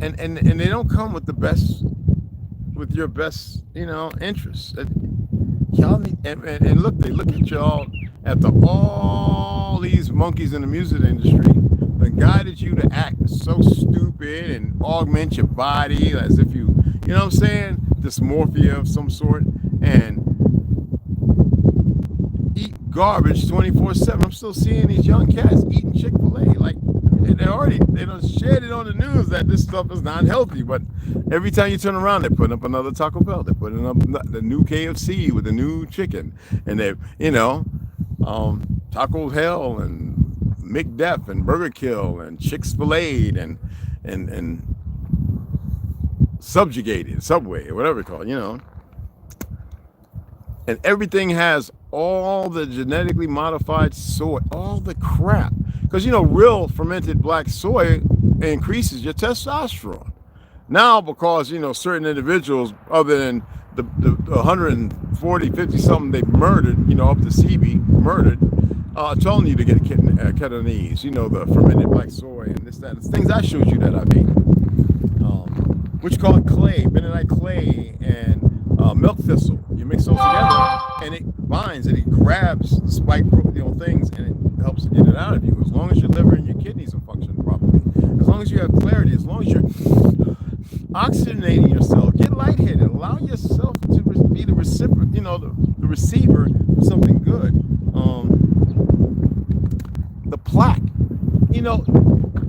and they don't come with the best, with your best, you know, interests. Y'all need, and look, they look at y'all. After all these monkeys in the music industry that guided you to act so stupid and augment your body as if you know what I'm saying, dysmorphia of some sort, and eat garbage 24/7. I'm still seeing these young cats eating Chick-fil-A. Like, they done shared it on the news that this stuff is not healthy, but every time you turn around, they're putting up another Taco Bell. They're putting up the new KFC with the new chicken, and they, you know, Taco Hell and McDef and Burger Kill and Chick-fil-A and Subjugated, Subway, or whatever it's called, you know. And everything has all the genetically modified soy, all the crap. Because, you know, real fermented black soy increases your testosterone. Now, because, you know, certain individuals, other than the 140, 50 something they've murdered, you know, up to CB, murdered, telling you to get ketonese, you know, the fermented black soy and this, that, and things I showed you that I've eaten. What you call it, clay, bentonite clay, and milk thistle. You mix those together, and it binds and it grabs the spike, you know, things, and it helps to get it out of you. As long as your liver and your kidneys are functioning properly, as long as you have clarity, as long as you're oxygenating yourself, get lightheaded, allow yourself to be the recipient, you know, the receiver of something good. The plaque. You know,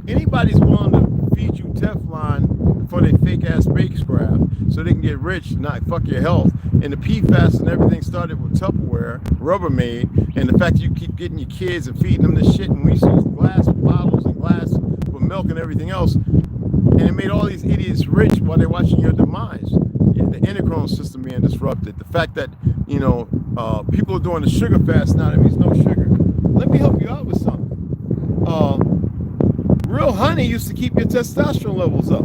anybody's willing to feed you Teflon for their fake ass spacecraft so they can get rich, not fuck your health. And the PFAS and everything started with Tupperware, Rubbermaid, and the fact that you keep getting your kids and feeding them this shit, and we used to use glass bottles and glass for milk and everything else, and it made all these idiots rich while they're watching your demise. The endocrine system being disrupted. The fact that, you know, people are doing the sugar fast now, that means no sugar. Let me help you out with something. Real honey used to keep your testosterone levels up.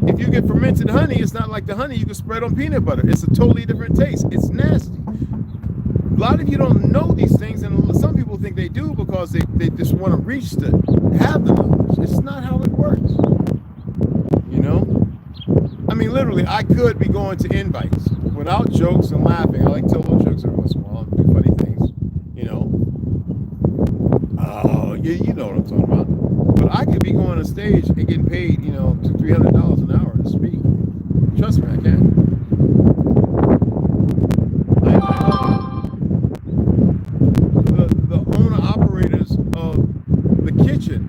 If you get fermented honey, it's not like the honey you can spread on peanut butter. It's a totally different taste. It's nasty. A lot of you don't know these things, and some people think they do because they just want to reach to have the knowledge. It's not how it works. You know? I mean, literally, I could be going to invites without jokes and laughing. I like to tell little jokes every once in a while and do funny things, you know? Oh, yeah, you know what I'm talking about. But I could be going on stage and getting paid, you know, $200-300 an hour to speak. Trust me, I can. The owner-operators of the kitchen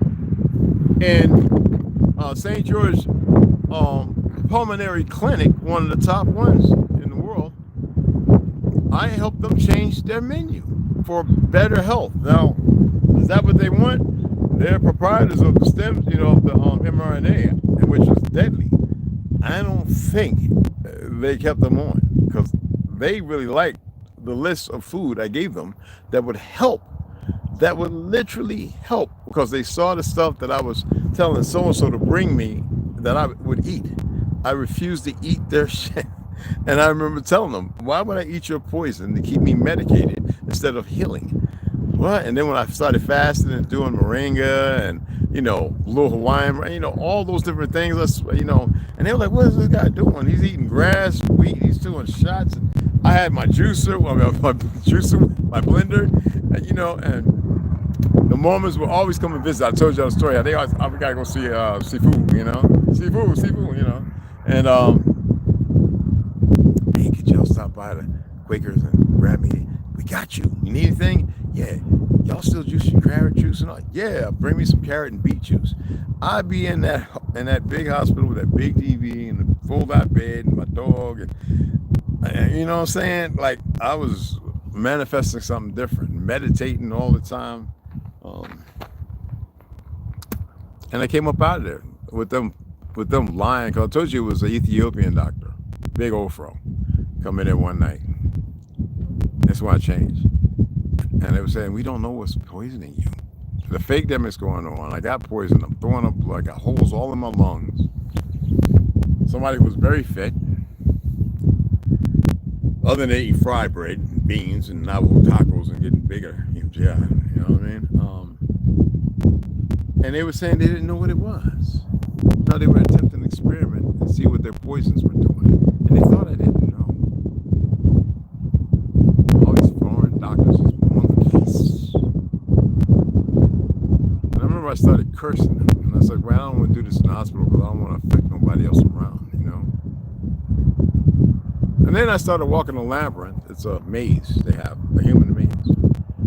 in St. George Pulmonary Clinic, one of the top ones in the world, I helped them change their menu for better health. Now, is that what they want? They're proprietors of the stems, you know, the mRNA, which is deadly. I don't think they kept them on because they really liked the list of food I gave them that would help, that would literally help, because they saw the stuff that I was telling so-and-so to bring me that I would eat. I refused to eat their shit. And I remember telling them, why would I eat your poison to keep me medicated instead of healing? What? And then when I started fasting and doing moringa and, you know, little Hawaiian, you know, all those different things, you know, and they were like, what is this guy doing? He's eating grass, wheat, he's doing shots. And I had my juicer, my blender, and, you know, and the Mormons would always come and visit. I told you a story. They always, we gotta go see seafood, you know, seafood, you know. And hey, could y'all stop by the Quakers and grab me? We got you. You need anything? Yeah. Y'all still juicing carrot juice and all? Yeah. Bring me some carrot and beet juice. I'd be in that big hospital with that big TV and the fold-out bed and my dog, and you know what I'm saying? Like, I was manifesting something different, meditating all the time. And I came up out of there with them lying, because I told you it was an Ethiopian doctor, big old fro, come in there one night. That's why I changed. And they were saying, we don't know what's poisoning you. The fake demics going on. I got poisoned. I'm throwing up, I got holes all in my lungs. Somebody was very fit, other than eating fried bread and beans and Navajo tacos and getting bigger. Yeah, you know what I mean? And they were saying they didn't know what it was. No, they were attempting an experiment and see what their poisons were doing. And they thought I didn't know. All these foreign doctors just monkeys. And I remember I started cursing them. And I was like, well, I don't want to do this in the hospital because I don't want to affect nobody else around, you know? And then I started walking a labyrinth. It's a maze they have, a human maze.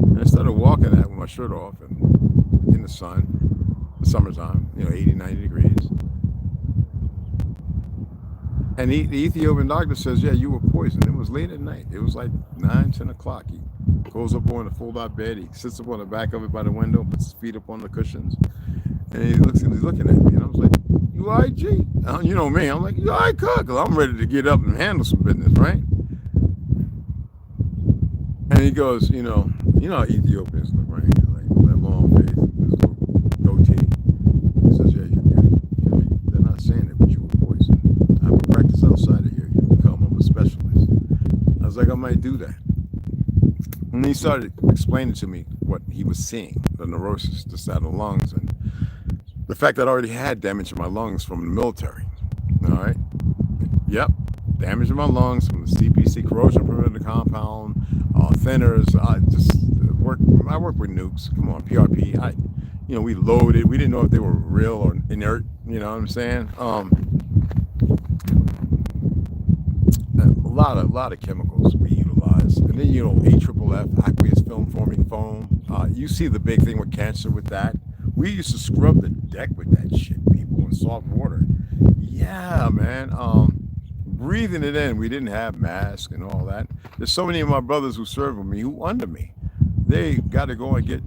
And I started walking that with my shirt off and in the sun, the summertime, you know, 80, 90 degrees. And the Ethiopian doctor says, yeah, you were poisoned. It was late at night. It was like 9, 10 o'clock. He goes up on the fold-out bed. He sits up on the back of it by the window, puts his feet up on the cushions. And he's looking at me. And I was like, you all right, G? You know me. I'm like, you all right, cuz? Because I'm ready to get up and handle some business, right? And he goes, you know how Ethiopians look, right? Like that long face, this little goatee. He says, yeah, they're not saying it, but you were poisoned. I would practice outside of here. You can come. I'm a specialist. I was like, I might do that. And he started explaining to me what he was seeing, the neurosis, the side of the lungs, and the fact that I already had damage in my lungs from the military. All right. Yep. Damage in my lungs from the CPC, corrosion preventative compound, thinners. I work with nukes. Come on, PRP. We loaded. We didn't know if they were real or inert. You know what I'm saying? A lot of chemicals we utilize, and then AFFF, aqueous film forming foam. You see the big thing with cancer with that. We used to scrub the deck with that shit, people, in salt water. Yeah, man. Breathing it in. We didn't have masks and all that. There's so many of my brothers who served with me who under me. They got to go and get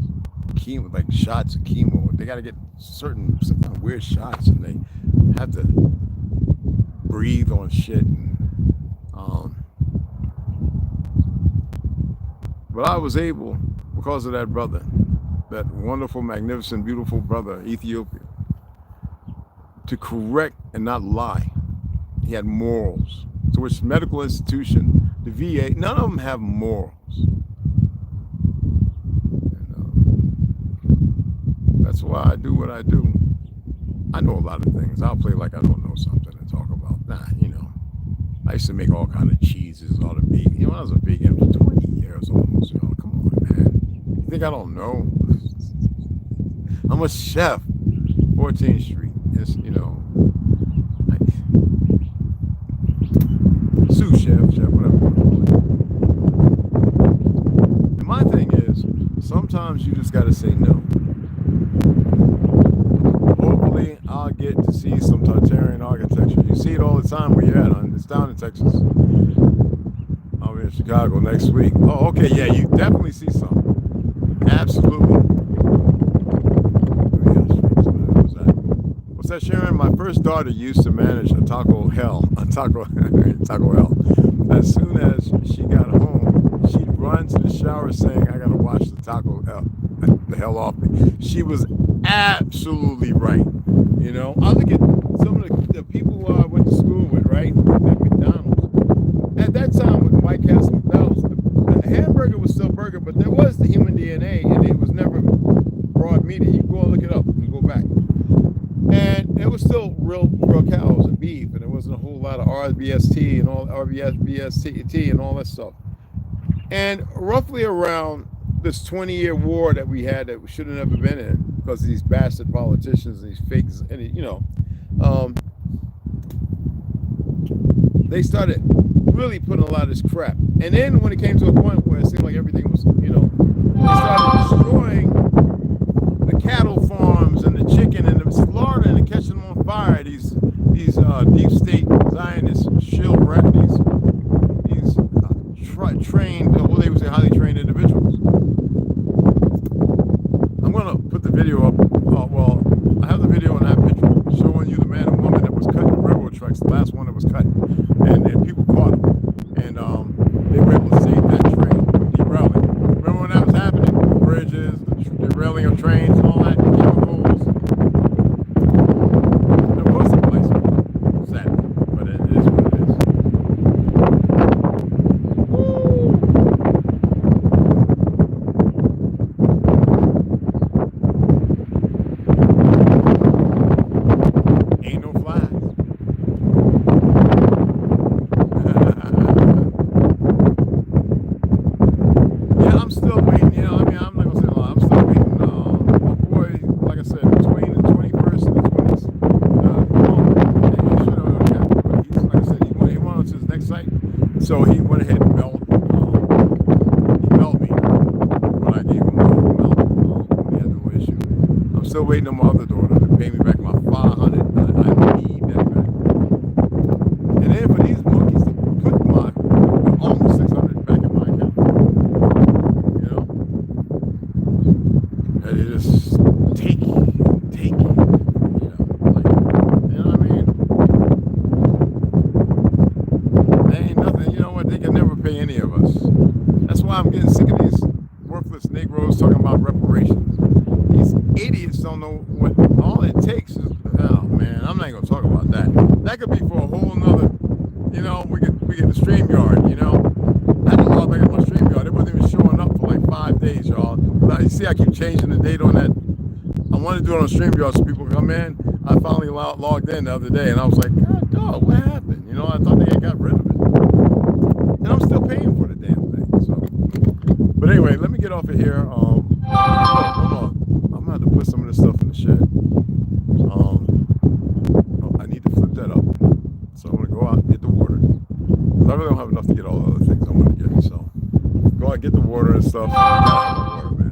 chemo, like shots of chemo. They got to get some kind of weird shots, and they have to breathe on shit. But I was able, because of that brother, that wonderful, magnificent, beautiful brother, Ethiopia, to correct and not lie. He had morals. So which medical institution, the VA, none of them have morals. And, that's why I do what I do. I know a lot of things. I'll play like I don't know something and talk about that, you know. I used to make all kind of cheeses, all the vegan. You know, I was a vegan for 20 years almost. Y'all, come on, man. You think I don't know? I'm a chef. 14th Street. It's, you know, like sous chef, whatever. And my thing is, sometimes you just got to say no. Hopefully, I'll get to see some Tartarian architecture. You see it all the time where you're at. It's down in Texas. I'll be in Chicago next week. Oh, okay, yeah, you definitely see some. Absolutely. What's that, Sharon? My first daughter used to manage a taco hell. Taco hell. As soon as she got home, she'd run to the shower saying, I gotta wash the taco hell off me. She was absolutely right. You know, I look at some of the people who I went to school with, right? At McDonald's. At that time with White Castle McDonald's, the hamburger was still burger, but there was the human DNA, and it was never broad meat. You go and look it up and go back. And it was still real cows and beef, and there wasn't a whole lot of RBST and all RBST and all that stuff. And roughly around this 20-year war that we had that we should have never been in because of these bastard politicians and these fakes, and you know, they started really putting a lot of this crap. And then when it came to a point where it seemed like everything was, you know, they started destroying the cattle farms and the chicken and the slaughter and catching them on fire. These deep state Zionist shill rat, these trained, well, they would say highly trained individuals. I'm gonna put the video up. Well, I have the video in that picture showing you the man and woman that was cut in the railroad tracks, the last one that was cut, and people caught him, and they were able to save that train from derailing. Remember when that was happening? The bridges, the derailing of trains, and all that, chemicals. There was a place, sadly, but it is what it is. Ain't no flies. Yeah, I'm still waiting. You know, I mean, I'm not gonna say a lot. I'm still waiting. My boy, like I said, between the 21st and the 20th. He's, like I said, he went on to his next site, so he went ahead and melted. He melted me when I gave him the melt. He had no issue. I'm still waiting on my other daughter to pay me back my $500. I need that back. And then for these monkeys to put my almost $600 back in my account, you know, and they just take it, you know, like, you know what I mean? There ain't nothing, you know what? They can never pay any of us. That's why I'm getting sick of these worthless Negroes talking about reparations. These idiots don't know what all it takes is. Oh man, I'm not gonna talk about that. That could be for a whole nother. You know, we get the StreamYard. You know, I had to log back at my StreamYard. It wasn't even showing up for like 5 days, y'all. You see, I keep changing the date on that. I want to do it on StreamYard so people come in. I finally logged in the other day, and I was like, God, dog, what happened? You know, I thought they had got rid of it, and I'm still paying for the damn thing. So, but anyway, let me get off of here. Hold on. I'm gonna have to put some of this stuff in the shed. I need to flip that up. So I'm gonna go out and get the water. I really don't have enough to get all the other things I want to get. So go out and get the water and stuff. Water, man.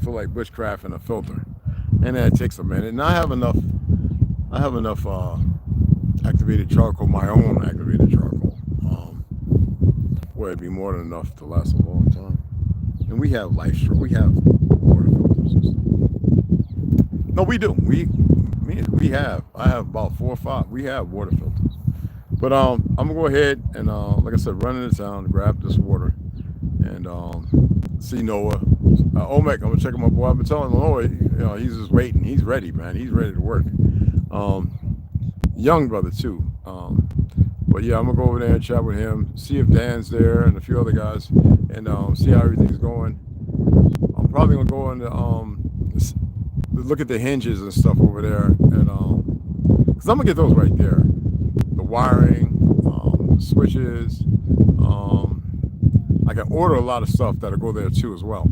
feel like bushcraft in a filter, and then it takes a minute. And I have enough activated charcoal, my own activated charcoal, where it'd be more than enough to last a long time. And we have we have water filters and stuff. No, we do. We have. I have about 4 or 5. We have water filters. But I'm gonna go ahead and like I said, run into town to grab this water and see Noah. Omek, I'm gonna check on my boy. I've been telling Noah, he's just waiting. He's ready, man. He's ready to work. Young brother too. But yeah, I'm gonna go over there and chat with him, see if Dan's there and a few other guys, and see how everything's going. I'm probably gonna go and look at the hinges and stuff over there, and because I'm gonna get those right there, the wiring, the switches. I can order a lot of stuff that'll go there too as well.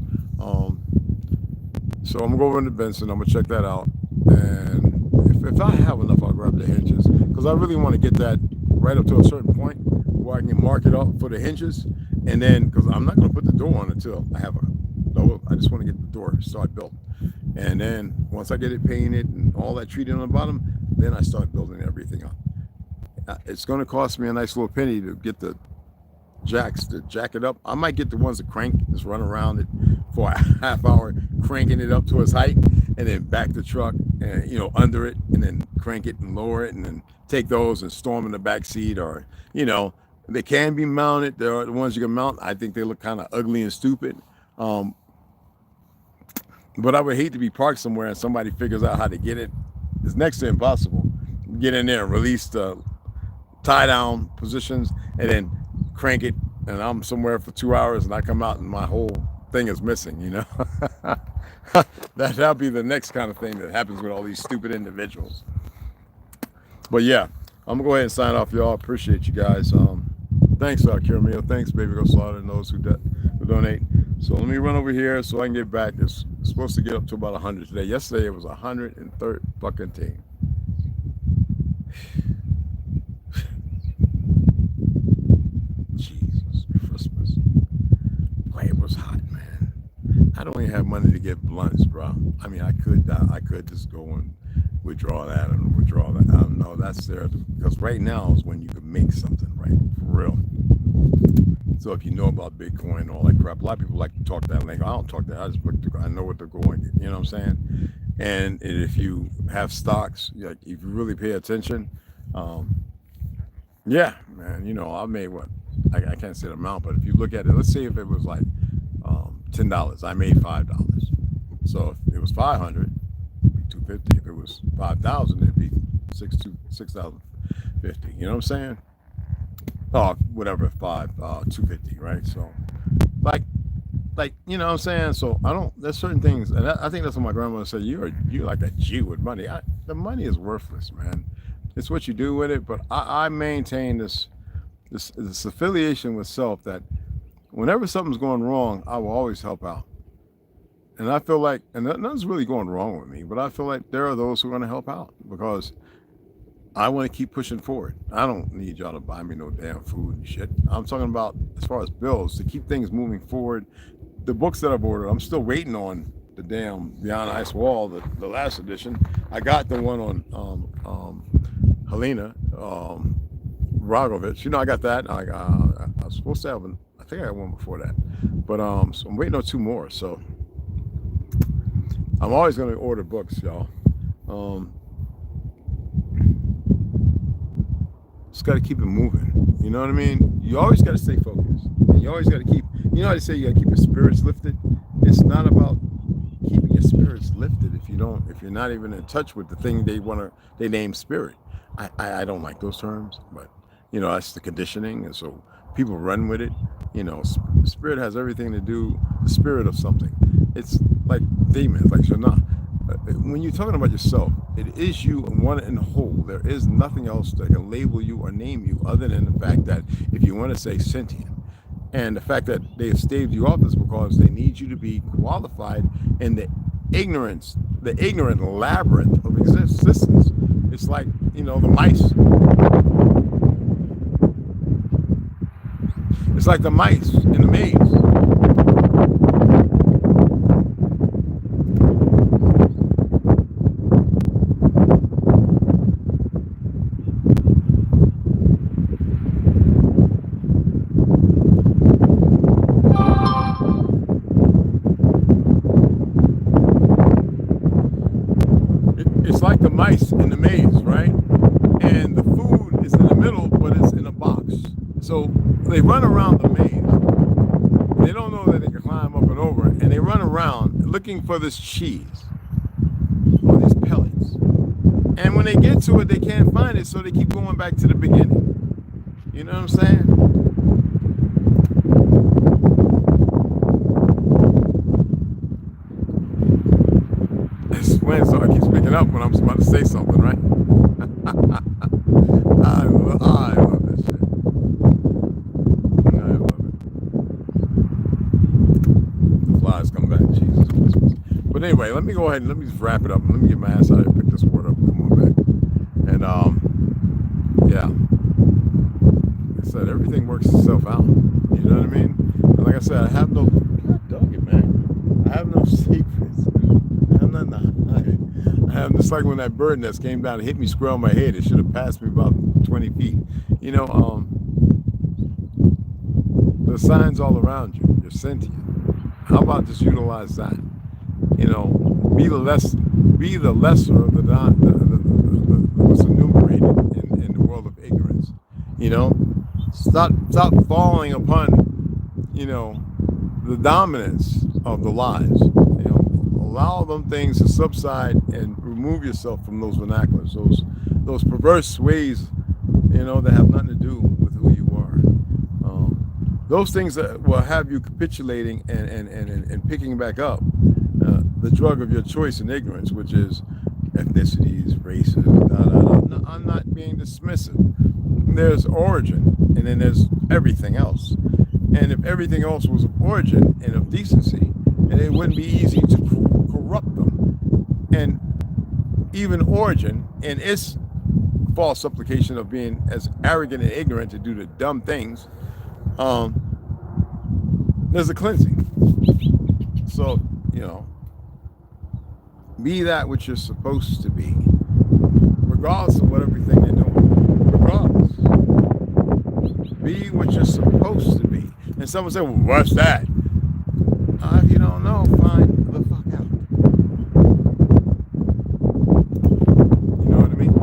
So I'm gonna go over into Benson. I'm gonna check that out, and if I have enough, I'll grab the hinges, because I really want to get that right up to a certain point where I can mark it up for the hinges, and then because I'm not gonna put the door on until I have I just want to get the door start built, and then once I get it painted and all that treated on the bottom, then I start building everything up. It's gonna cost me a nice little penny to get the jacks to jack it up. I might get the ones that crank, just run around it for a half hour, cranking it up to its height, and then back the truck and under it, and then crank it and lower it, and then take those and store them in the back seat. Or they can be mounted. There are the ones you can mount. I think they look kind of ugly and stupid, but I would hate to be parked somewhere and somebody figures out how to get it. It's next to impossible. Get in there, release the tie down positions, and then crank it, and I'm somewhere for 2 hours, and I come out and my whole thing is missing. That'll be the next kind of thing that happens with all these stupid individuals. But yeah, I'm gonna go ahead and sign off, y'all. Appreciate you guys. Thanks, Kiramio. Thanks, Baby Go Slaughter, and those who donate. So let me run over here so I can get back. It's supposed to get up to about 100 today. Yesterday it was 103 fucking team. Jesus Christmas. Boy, it was hot, man. I don't even have money to get blunts, bro. I mean, I could just go and withdraw that and withdraw that. I don't know. That's there because right now is when you can make something, right? For real. So if you know about Bitcoin and all that crap, a lot of people like to talk that language. I don't talk that. I know what they're going. You know what I'm saying? And if you have stocks, like if you really pay attention, yeah, man. I made what? I can't say the amount, but if you look at it, let's say if it was like $10, I made $5. So if it was 500, it'd be 250. If it was 5,000, it'd be 6,050. You know what I'm saying? Oh, whatever, 250, right? So, like, you know what I'm saying? So there's certain things, and I think that's what my grandmother said. You're like a Jew with money. The money is worthless, man. It's what you do with it. But I maintain this affiliation with self that whenever something's going wrong, I will always help out. And I feel like, and nothing's really going wrong with me, but I feel like there are those who are going to help out because I want to keep pushing forward. I don't need y'all to buy me no damn food and shit. I'm talking about as far as bills to keep things moving forward. The books that I've ordered, I'm still waiting on the damn Beyond Ice Wall, the last edition. I got the one on Helena Rogovich. I got that. I was supposed to have I think I had one before that, but so I'm waiting on 2 more. So I'm always going to order books, y'all. Just got to keep it moving. You know what I mean? You always got to stay focused. And you always got to keep, how they say you got to keep your spirits lifted? It's not about keeping your spirits lifted if you're not even in touch with the thing they name spirit. I don't like those terms, but that's the conditioning. And so people run with it. Spirit has everything to do, the spirit of something. It's like demons, like Shana. When you're talking about yourself, it is you one and whole. There is nothing else that can label you or name you other than the fact that if you want to say sentient. And the fact that they have staved you off is because they need you to be qualified in the ignorant labyrinth of existence. It's like, the mice. It's like the mice in the maze. like the mice in the maze, right? And the food is in the middle, but it's in a box. So they run around the maze. They don't know that they can climb up and over, and they run around looking for this cheese or these pellets. And when they get to it, they can't find it, so they keep going back to the beginning. You know what I'm saying? It's when so I keep picking up when I'm about to say something, right? I love this shit. I love it. The flies come back, Jesus. But anyway, let me go ahead and let me just wrap it up. Let me get my ass out here, pick this word up, come on back. And yeah. Like I said, everything works itself out. You know what I mean? And like I said, I have no dog it, man. I have no secrets. I'm not I have just like when that bird nest came down and hit me square on my head, it should have passed me about 20 feet. You know, the signs all around you, you're sentient. How about just utilize that? You know, be the lesser of the what's enumerated in the world of ignorance. You know, stop falling upon, you know, the dominance of the lies. You know, allow them things to subside and remove yourself from those vernaculars, those perverse ways, you know, that have nothing to do with who you are. Those things that will have you capitulating and picking back up the drug of your choice in ignorance, which is ethnicities, races. No, I'm not being dismissive. There's origin, and then there's everything else. And if everything else was of origin and of decency, and it wouldn't be easy to corrupt them. And even origin and its false supplication of being as arrogant and ignorant to do the dumb things, there's a cleansing. So, you know, be that which you're supposed to be, regardless of what everything they're doing. Regardless. Be what you're supposed to be. And someone say, well, what's that? If you don't know, find the fuck out. You know what I mean?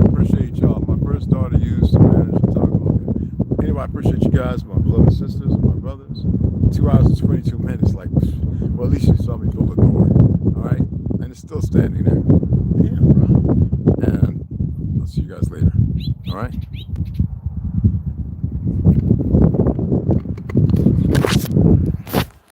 Appreciate y'all. My first daughter used to manage to talk about it. Anyway, I appreciate you guys, my beloved sisters, my brothers. 2 hours and 22 minutes, like, well, at least you saw me go the door. All right? And it's still standing there. Damn, bro. And I'll see you guys later. All right?